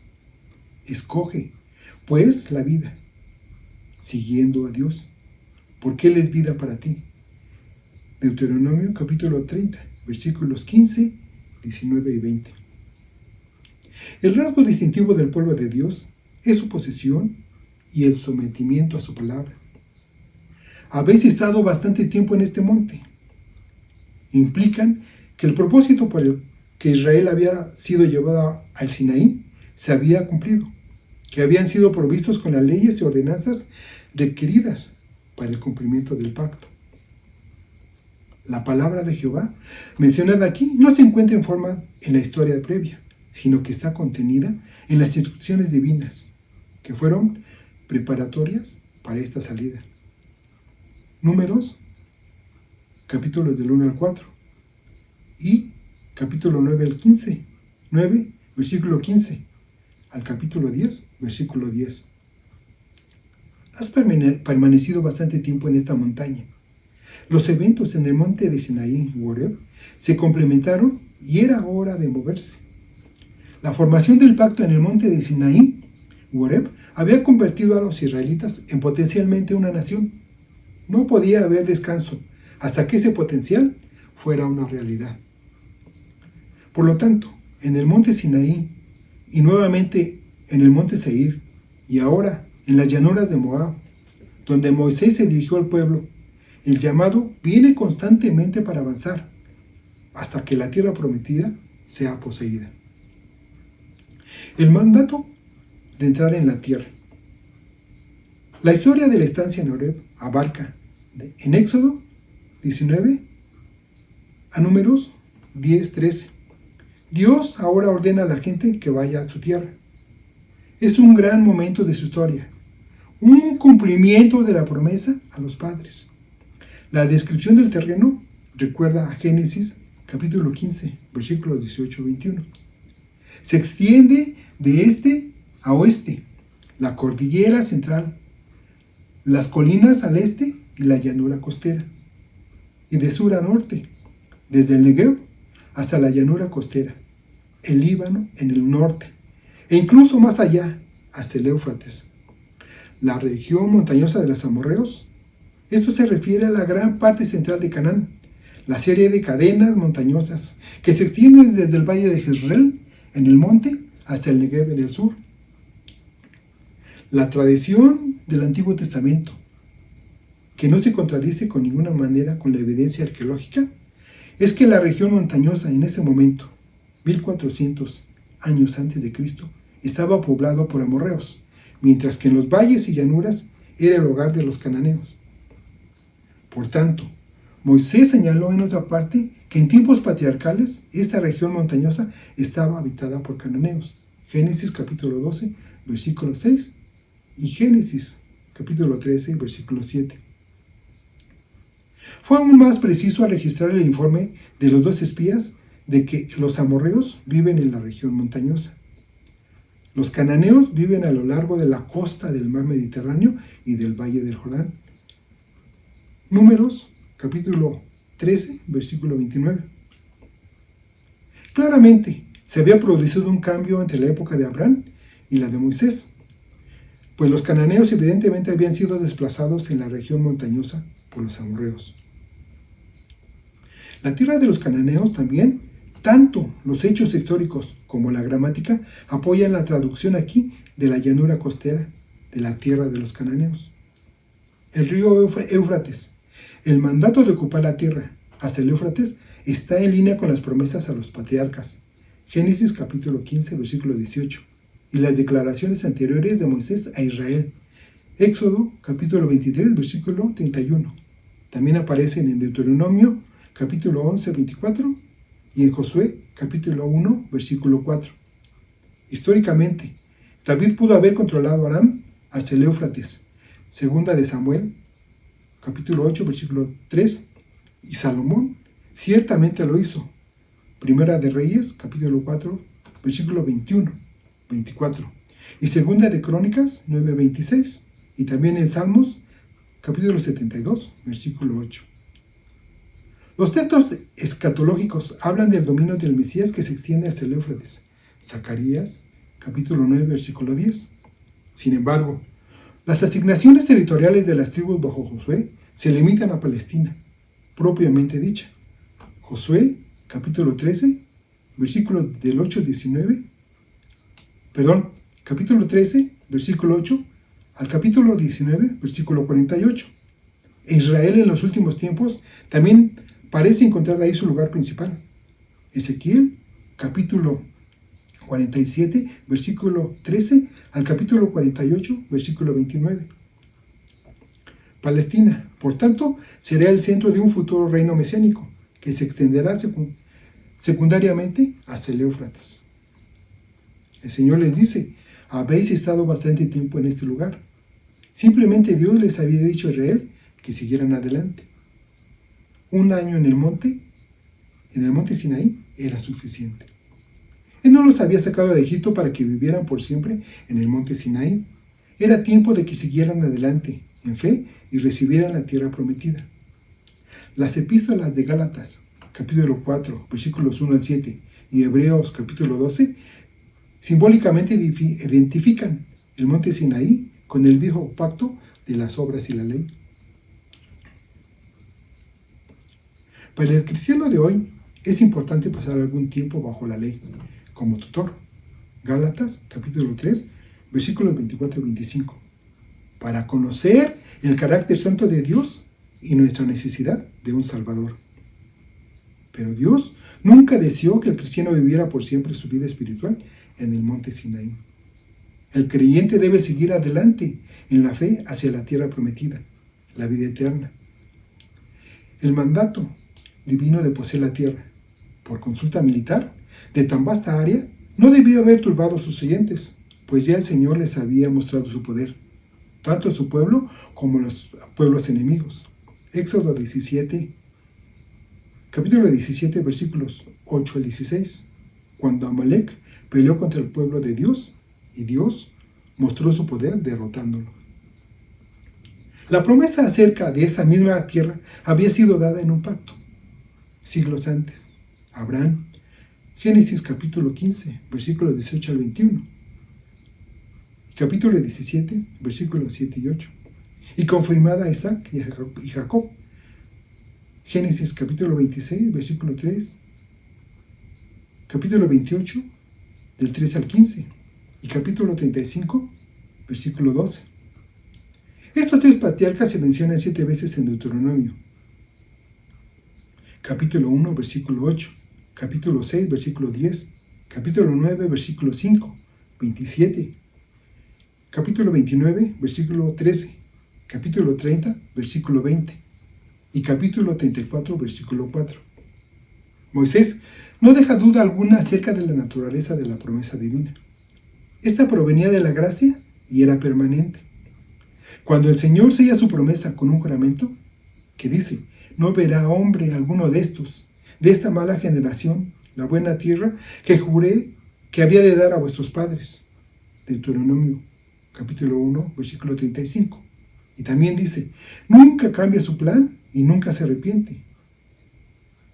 S4: Escoge, pues, la vida, siguiendo a Dios, porque Él es vida para ti. Deuteronomio capítulo 30, versículos 15, 19 y 20. El rasgo distintivo del pueblo de Dios es su posesión y el sometimiento a su palabra. Habéis estado bastante tiempo en este monte. Implican que el propósito por el que Israel había sido llevado al Sinaí se había cumplido, que habían sido provistos con las leyes y ordenanzas requeridas para el cumplimiento del pacto. La palabra de Jehová, mencionada aquí, no se encuentra en forma en la historia previa, sino que está contenida en las instrucciones divinas, que fueron preparatorias para esta salida. Números, capítulos del 1 al 4, y capítulo 9 al 15, 9, versículo 15, al capítulo 10, versículo 10. Has permanecido bastante tiempo en esta montaña. Los eventos en el monte de Sinaí y Horeb se complementaron y era hora de moverse. La formación del pacto en el monte de Sinaí y Horeb había convertido a los israelitas en potencialmente una nación. No podía haber descanso hasta que ese potencial fuera una realidad. Por lo tanto, en el monte Sinaí y nuevamente en el monte Seir y ahora en las llanuras de Moab, donde Moisés se dirigió al pueblo, el llamado viene constantemente para avanzar hasta que la tierra prometida sea poseída. El mandato de entrar en la tierra. La historia de la estancia en Horeb abarca en Éxodo 19 a Números 10:13. Dios ahora ordena a la gente que vaya a su tierra. Es un gran momento de su historia, un cumplimiento de la promesa a los padres. La descripción del terreno recuerda a Génesis capítulo 15, versículos 18-21. Se extiende de este a oeste, la cordillera central, las colinas al este y la llanura costera, y de sur a norte, desde el Negev hasta la llanura costera. el Líbano en el norte, e incluso más allá, hasta el Éufrates. La región montañosa de los amorreos, esto se refiere a la gran parte central de Canaán, la serie de cadenas montañosas que se extienden desde el valle de Jezreel en el monte hasta el Negev en el sur. La tradición del Antiguo Testamento, que no se contradice con ninguna manera con la evidencia arqueológica, es que la región montañosa en ese momento, 1400 años antes de Cristo, estaba poblado por amorreos, mientras que en los valles y llanuras era el hogar de los cananeos. Por tanto, Moisés señaló en otra parte que en tiempos patriarcales esta región montañosa estaba habitada por cananeos. Génesis capítulo 12, versículo 6 y Génesis capítulo 13, versículo 7. Fue aún más preciso al registrar el informe de los 2 espías de que los amorreos viven en la región montañosa. Los cananeos viven a lo largo de la costa del mar Mediterráneo y del valle del Jordán. Números, capítulo 13, versículo 29. Claramente, se había producido un cambio entre la época de Abraham y la de Moisés, pues los cananeos evidentemente habían sido desplazados en la región montañosa por los amorreos. La tierra de los cananeos también, tanto los hechos históricos como la gramática, apoyan la traducción aquí de la llanura costera de la tierra de los cananeos. El río Éufrates, el mandato de ocupar la tierra hasta el Éufrates, está en línea con las promesas a los patriarcas, Génesis capítulo 15, versículo 18, y las declaraciones anteriores de Moisés a Israel, Éxodo capítulo 23, versículo 31. También aparecen en Deuteronomio capítulo 11, 24 y en Josué capítulo 1, versículo 4. Históricamente, David pudo haber controlado Aram hasta el Éufrates, segunda de Samuel capítulo 8, versículo 3, y Salomón ciertamente lo hizo, primera de Reyes capítulo 4, versículo 21, 24, y segunda de Crónicas 9, 26, y también en Salmos capítulo 72, versículo 8. Los textos escatológicos hablan del dominio del Mesías que se extiende hasta el Éufrates, Zacarías capítulo 9, versículo 10. Sin embargo, las asignaciones territoriales de las tribus bajo Josué se limitan a Palestina, propiamente dicha. Josué, capítulo 13, versículos del 8 al 19, capítulo 13, versículo 8, al capítulo 19, versículo 48. E Israel en los últimos tiempos también parece encontrar ahí su lugar principal. Ezequiel, capítulo 47, versículo 13, al capítulo 48, versículo 29. Palestina, por tanto, será el centro de un futuro reino mesiánico que se extenderá secundariamente hasta el Éufrates. El Señor les dice: habéis estado bastante tiempo en este lugar. Simplemente Dios les había dicho a Israel que siguieran adelante. 1 año en el monte Sinaí, era suficiente. Él no los había sacado de Egipto para que vivieran por siempre en el monte Sinaí. Era tiempo de que siguieran adelante en fe y recibieran la tierra prometida. Las epístolas de Gálatas, capítulo 4, versículos 1 al 7, y Hebreos, capítulo 12, simbólicamente identifican el monte Sinaí con el viejo pacto de las obras y la ley. Para el cristiano de hoy es importante pasar algún tiempo bajo la ley, como tutor. Gálatas, capítulo 3, versículos 24 y 25. Para conocer el carácter santo de Dios y nuestra necesidad de un Salvador. Pero Dios nunca deseó que el cristiano viviera por siempre su vida espiritual en el monte Sinaí. El creyente debe seguir adelante en la fe hacia la tierra prometida, la vida eterna. El mandato divino de poseer la tierra, por consulta militar, de tan vasta área, no debió haber turbado a sus oyentes, pues ya el Señor les había mostrado su poder, tanto a su pueblo como a los pueblos enemigos. Éxodo 17, capítulo 17, versículos 8 al 16, cuando Amalek peleó contra el pueblo de Dios, y Dios mostró su poder derrotándolo. La promesa acerca de esa misma tierra había sido dada en un pacto, siglos antes. Abraham, Génesis capítulo 15, versículos 18 al 21. Y capítulo 17, versículos 7 y 8. Y confirmada a Isaac y Jacob. Génesis capítulo 26, versículo 3. Capítulo 28, del 3 al 15. Y capítulo 35, versículo 12. Estos tres patriarcas se mencionan 7 veces en Deuteronomio. Capítulo 1, versículo 8. Capítulo 6, versículo 10. Capítulo 9, versículo 5, 27. Capítulo 29, versículo 13. Capítulo 30, versículo 20. Y capítulo 34, versículo 4. Moisés no deja duda alguna acerca de la naturaleza de la promesa divina. Esta provenía de la gracia y era permanente. Cuando el Señor sella su promesa con un juramento, que dice, no verá hombre alguno de esta mala generación, la buena tierra que juré que había de dar a vuestros padres. Deuteronomio capítulo 1, versículo 35. Y también dice, nunca cambia su plan y nunca se arrepiente.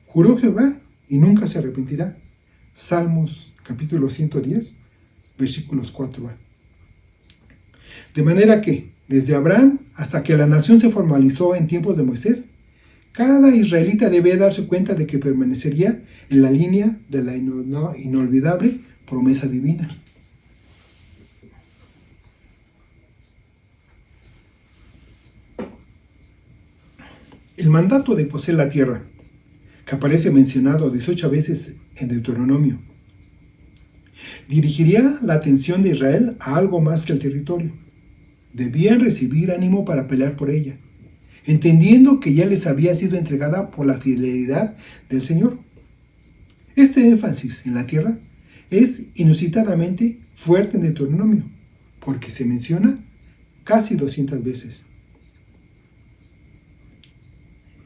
S4: Juró Jehová y nunca se arrepentirá. Salmos capítulo 110, versículos 4a. De manera que, desde Abraham hasta que la nación se formalizó en tiempos de Moisés, cada israelita debe darse cuenta de que permanecería en la línea de la inolvidable promesa divina. El mandato de poseer la tierra, que aparece mencionado 18 veces en Deuteronomio, dirigiría la atención de Israel a algo más que el territorio. Debían recibir ánimo para pelear por ella, entendiendo que ya les había sido entregada por la fidelidad del Señor. Este énfasis en la tierra es inusitadamente fuerte en Deuteronomio, porque se menciona casi 200 veces.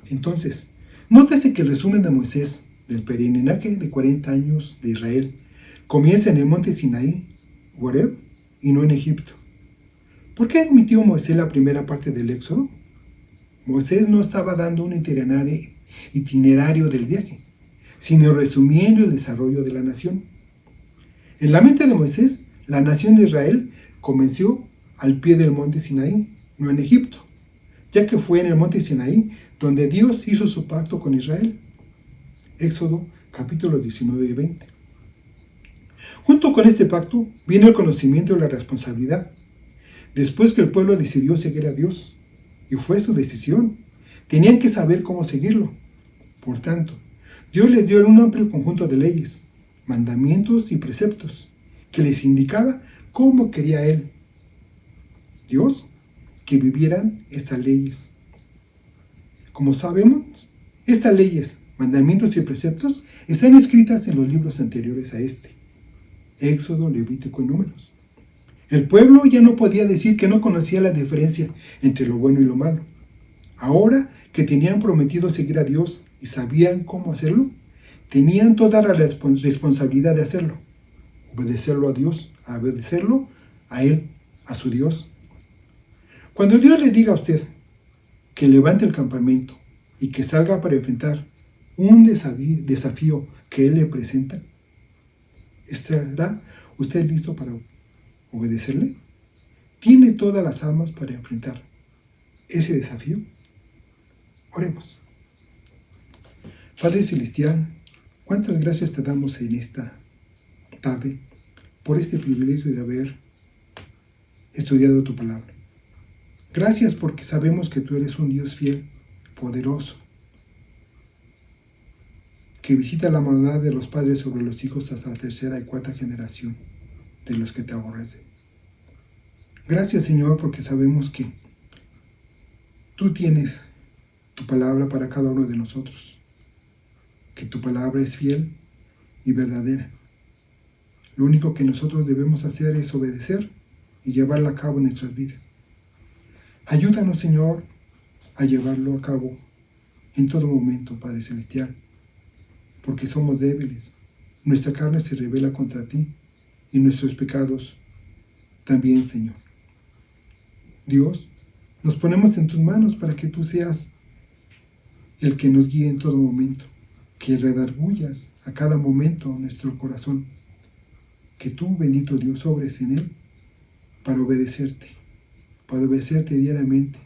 S4: Entonces, nótese que el resumen de Moisés del peregrinaje de 40 años de Israel comienza en el monte Sinaí, Horeb, y no en Egipto. ¿Por qué omitió Moisés la primera parte del Éxodo? Moisés no estaba dando un itinerario del viaje, sino resumiendo el desarrollo de la nación. En la mente de Moisés, la nación de Israel comenzó al pie del monte Sinaí, no en Egipto, ya que fue en el monte Sinaí donde Dios hizo su pacto con Israel. Éxodo capítulos 19 y 20. Junto con este pacto vino el conocimiento de la responsabilidad. Después que el pueblo decidió seguir a Dios, y fue su decisión, tenían que saber cómo seguirlo. Por tanto, Dios les dio un amplio conjunto de leyes, mandamientos y preceptos, que les indicaba cómo quería Él, Dios, que vivieran estas leyes. Como sabemos, estas leyes, mandamientos y preceptos están escritas en los libros anteriores a este, Éxodo, Levítico y Números. El pueblo ya no podía decir que no conocía la diferencia entre lo bueno y lo malo. Ahora que tenían prometido seguir a Dios y sabían cómo hacerlo, tenían toda la responsabilidad de hacerlo, obedecerlo a Dios, obedecerlo a Él, a su Dios. Cuando Dios le diga a usted que levante el campamento y que salga para enfrentar un desafío que Él le presenta, ¿estará usted listo para obedecerle? ¿Tiene todas las armas para enfrentar ese desafío? Oremos. Padre Celestial, cuántas gracias te damos en esta tarde por este privilegio de haber estudiado tu palabra. Gracias porque sabemos que tú eres un Dios fiel, poderoso, que visita la maldad de los padres sobre los hijos hasta la tercera y cuarta generación de los que te aborrecen. Gracias, Señor, porque sabemos que tú tienes tu palabra para cada uno de nosotros, que tu palabra es fiel y verdadera. Lo único que nosotros debemos hacer es obedecer y llevarla a cabo en nuestras vidas. Ayúdanos, Señor, a llevarlo a cabo en todo momento, Padre Celestial, porque somos débiles. Nuestra carne se rebela contra ti y nuestros pecados también, Señor. Dios, nos ponemos en tus manos para que tú seas el que nos guíe en todo momento. que redargullas a cada momento nuestro corazón, que tú, bendito Dios, obres en él para obedecerte diariamente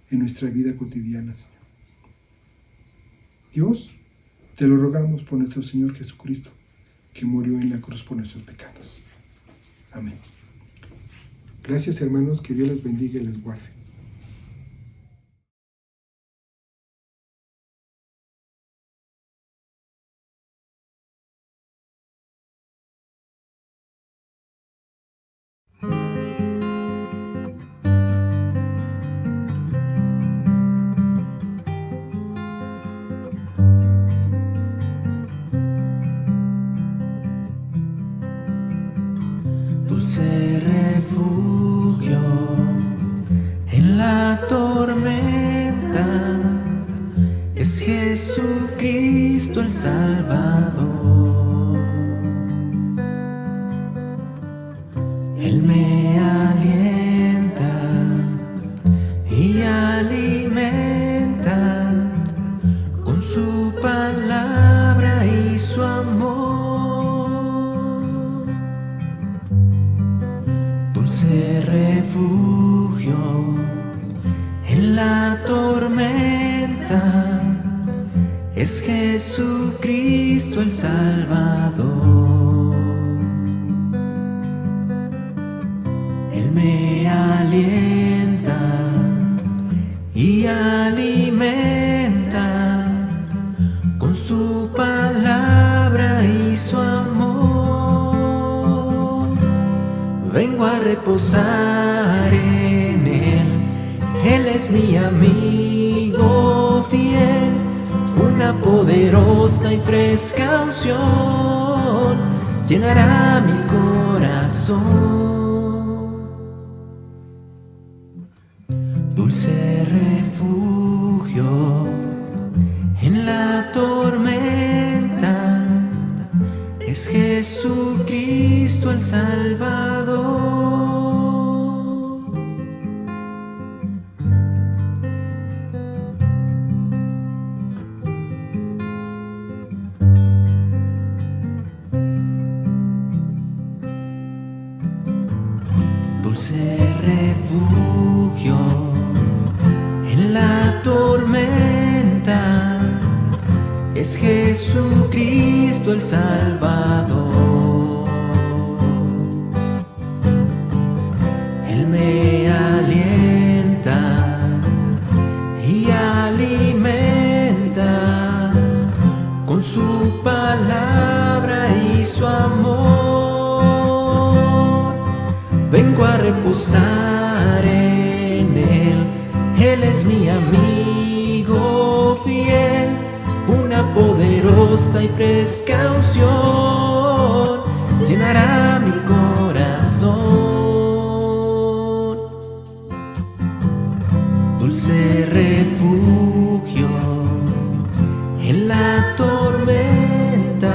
S4: en nuestra vida cotidiana, Señor. Dios, te lo rogamos por nuestro Señor Jesucristo, que murió en la cruz por nuestros pecados. Amén. Gracias, hermanos, que Dios les bendiga y les guarde.
S3: Dulce refugio en la tormenta, es Jesucristo el Salvador. Él me alienta y alimenta con su palabra y su amor. Dulce refugio en la tormenta, es Jesucristo el Salvador. Él me alienta y alimenta con su palabra y su amor. Vengo a reposar en Él, Él es mi amigo fiel, una poderosa y fresca unción llenará mi corazón. Dulce refugio en la tormenta, es Jesucristo el Salvador. Dulce refugio en la tormenta, es Jesucristo el Salvador. Él me alienta y alimenta con su palabra y su amor. Vengo a reposar en Él, Él es mi amigo fiel, una poderosa y fresca unción llenará mi corazón. Dulce refugio en la tormenta,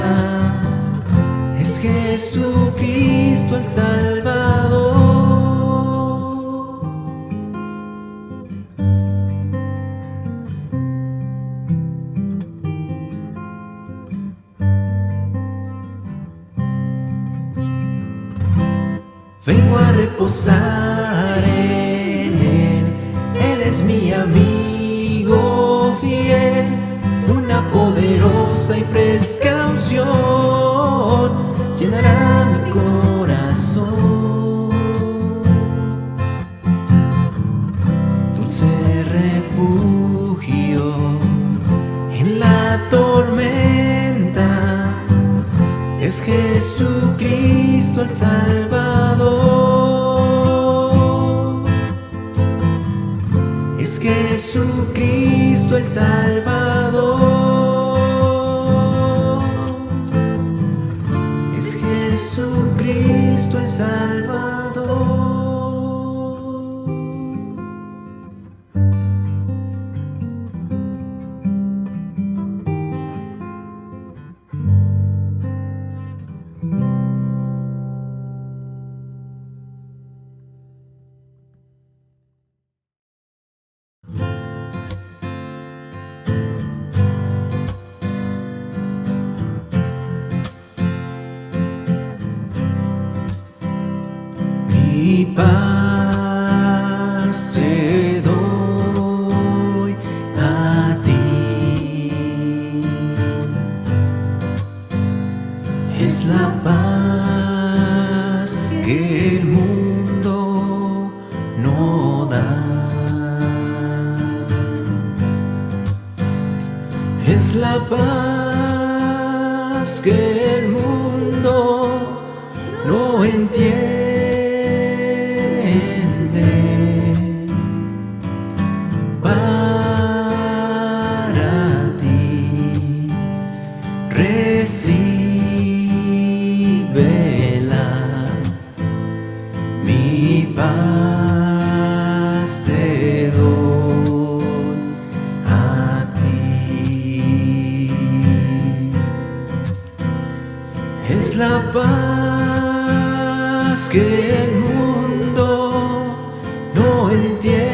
S3: es Jesucristo el Salvador. Vengo a reposar en Él, Él es mi amigo fiel, una poderosa y fresca unción llenará mi corazón. Dulce refugio en la tormenta, es Jesucristo el Salvador. Es Jesucristo el Salvador. Es Jesucristo el Salvador. paz te doy a ti. Es la paz que el mundo no da. Es la paz que el mundo no entiende. Para ti recíbela, mi paz te doy a ti. Es la paz que el mundo no entiende.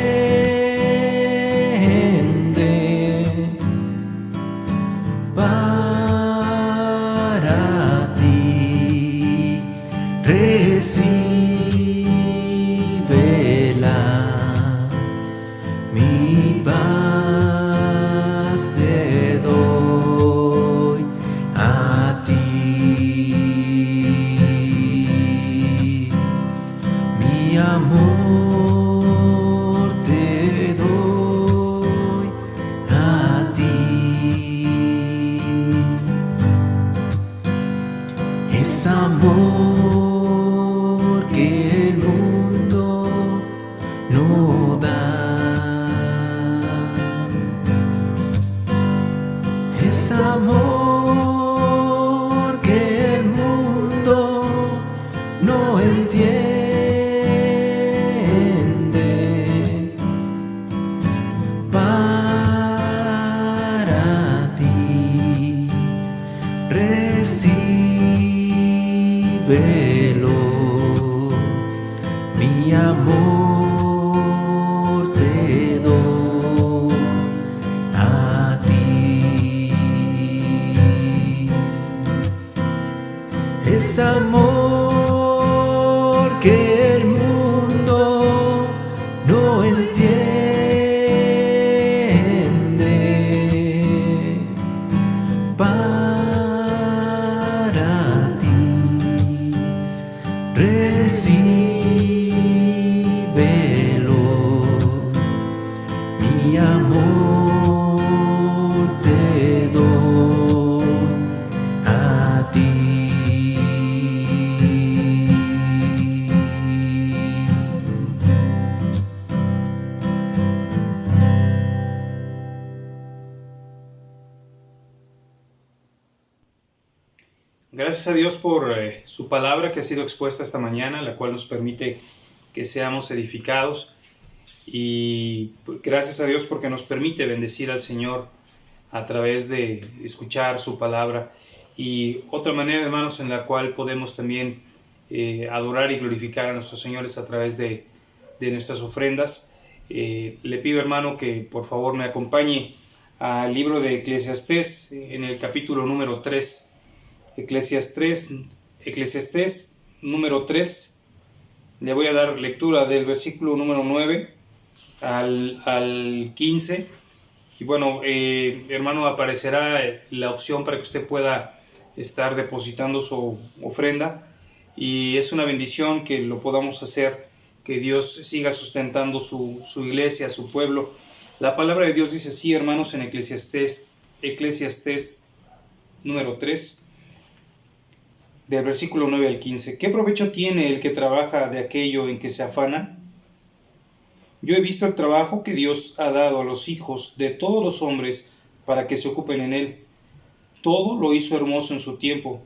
S3: Para ti recíbela, mi paz te doy a ti. Mi amor te doy a ti. Es amor que el mundo no da. Es amor que el mundo no entiende. Para ti recíbelo, mi amor te doy a ti. Es amor que el mundo no entiende. Para ti recíbelo, mi amor te doy a ti.
S1: Gracias a Dios por su palabra que ha sido expuesta esta mañana, la cual nos permite que seamos edificados, y gracias a Dios porque nos permite bendecir al Señor a través de escuchar su palabra. Y otra manera, hermanos, en la cual podemos también adorar y glorificar a nuestro Señor es a través de nuestras ofrendas. Le pido, hermano, que por favor me acompañe al libro de Eclesiastés en el capítulo número 3. Eclesiastés número 3, le voy a dar lectura del versículo número 9 al 15. Y bueno, hermano, aparecerá la opción para que usted pueda estar depositando su ofrenda, y es una bendición que lo podamos hacer, que Dios siga sustentando su iglesia, su pueblo. La palabra de Dios dice así, hermanos, en Eclesiastés número 3, del versículo 9 al 15. ¿Qué provecho tiene el que trabaja de aquello en que se afana? Yo he visto el trabajo que Dios ha dado a los hijos de todos los hombres para que se ocupen en él. Todo lo hizo hermoso en su tiempo,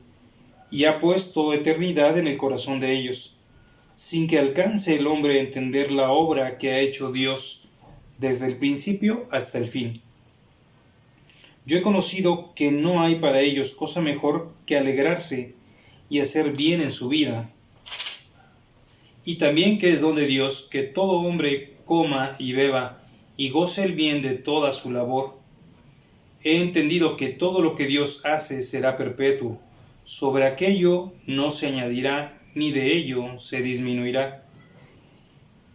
S1: y ha puesto eternidad en el corazón de ellos, sin que alcance el hombre a entender la obra que ha hecho Dios desde el principio hasta el fin. Yo he conocido que no hay para ellos cosa mejor que alegrarse y hacer bien en su vida, y también que es don de Dios que todo hombre coma y beba y goce el bien de toda su labor. He entendido que todo lo que Dios hace será perpetuo, sobre aquello no se añadirá ni de ello se disminuirá.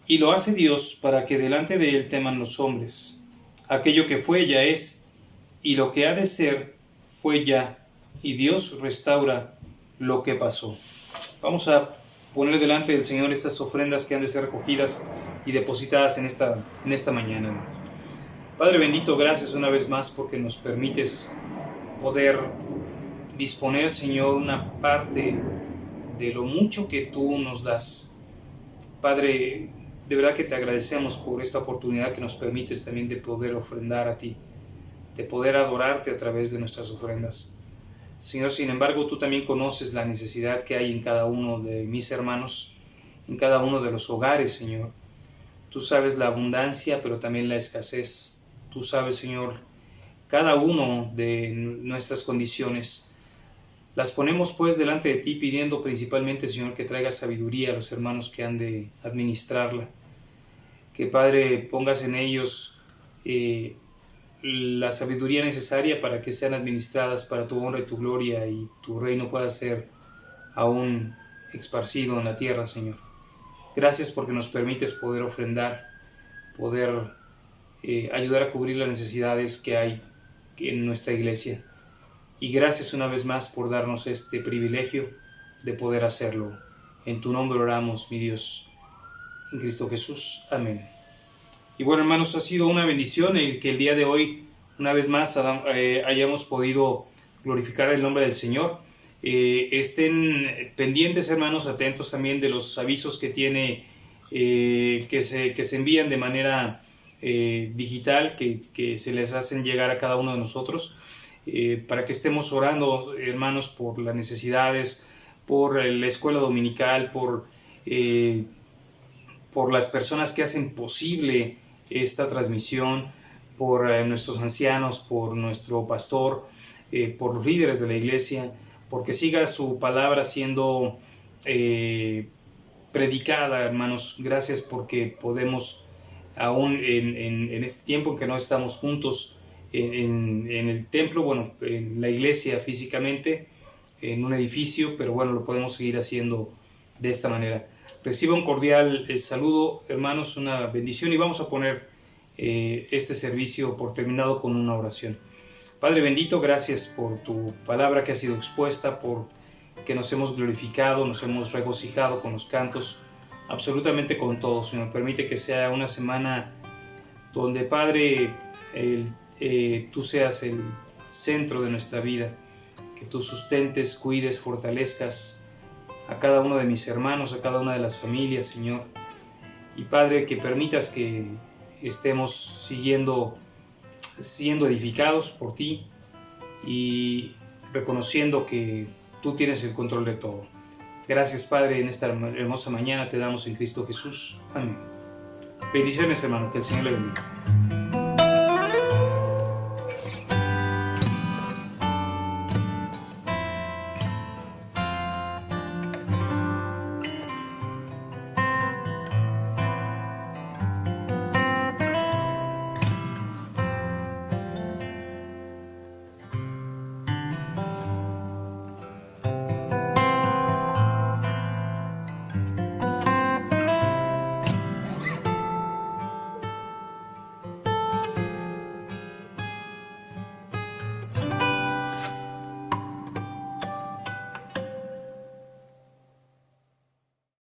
S1: Y lo hace Dios para que delante de Él teman los hombres. Aquello que fue ya es, y lo que ha de ser fue ya, y Dios restaura lo que pasó. Vamos a poner delante del Señor estas ofrendas que han de ser recogidas y depositadas en esta mañana. Padre bendito, gracias una vez más porque nos permites poder disponer, Señor, una parte de lo mucho que tú nos das. Padre, de verdad que te agradecemos por esta oportunidad que nos permites también de poder ofrendar a ti, de poder adorarte a través de nuestras ofrendas. Señor, sin embargo, tú también conoces la necesidad que hay en cada uno de mis hermanos, en cada uno de los hogares, Señor. Tú sabes la abundancia, pero también la escasez. Tú sabes, Señor, cada uno de nuestras condiciones. Las ponemos pues delante de ti pidiendo principalmente, Señor, que traigas sabiduría a los hermanos que han de administrarla. Que, Padre, pongas en ellos la sabiduría necesaria para que sean administradas para tu honra y tu gloria y tu reino pueda ser aún esparcido en la tierra, Señor. Gracias porque nos permites poder ofrendar, poder ayudar a cubrir las necesidades que hay en nuestra iglesia. Y gracias una vez más por darnos este privilegio de poder hacerlo. En tu nombre oramos, mi Dios, en Cristo Jesús. Amén. Y bueno, hermanos, ha sido una bendición el que el día de hoy, una vez más, hayamos podido glorificar el nombre del Señor. Estén pendientes, hermanos, atentos también de los avisos que tiene, que se envían de manera digital, que se les hacen llegar a cada uno de nosotros, para que estemos orando, hermanos, por las necesidades, por la escuela dominical, por las personas que hacen posible esta transmisión, por nuestros ancianos, por nuestro pastor, por los líderes de la iglesia, porque siga su palabra siendo predicada, hermanos. Gracias porque podemos, aún en este tiempo en que no estamos juntos en el templo, bueno, en la iglesia físicamente, en un edificio, pero bueno, lo podemos seguir haciendo de esta manera. Reciba un cordial saludo, hermanos, una bendición, y vamos a poner este servicio por terminado con una oración. Padre bendito, gracias por tu palabra que ha sido expuesta, por que nos hemos glorificado, nos hemos regocijado con los cantos, absolutamente con todo, Señor. Permite que sea una semana donde, Padre, tú seas el centro de nuestra vida, que tú sustentes, cuides, fortalezcas a cada uno de mis hermanos, a cada una de las familias, Señor. Y Padre, que permitas que estemos siendo edificados por ti y reconociendo que tú tienes el control de todo. Gracias, Padre, en esta hermosa mañana te damos en Cristo Jesús. Amén. Bendiciones, hermano, que el Señor le bendiga.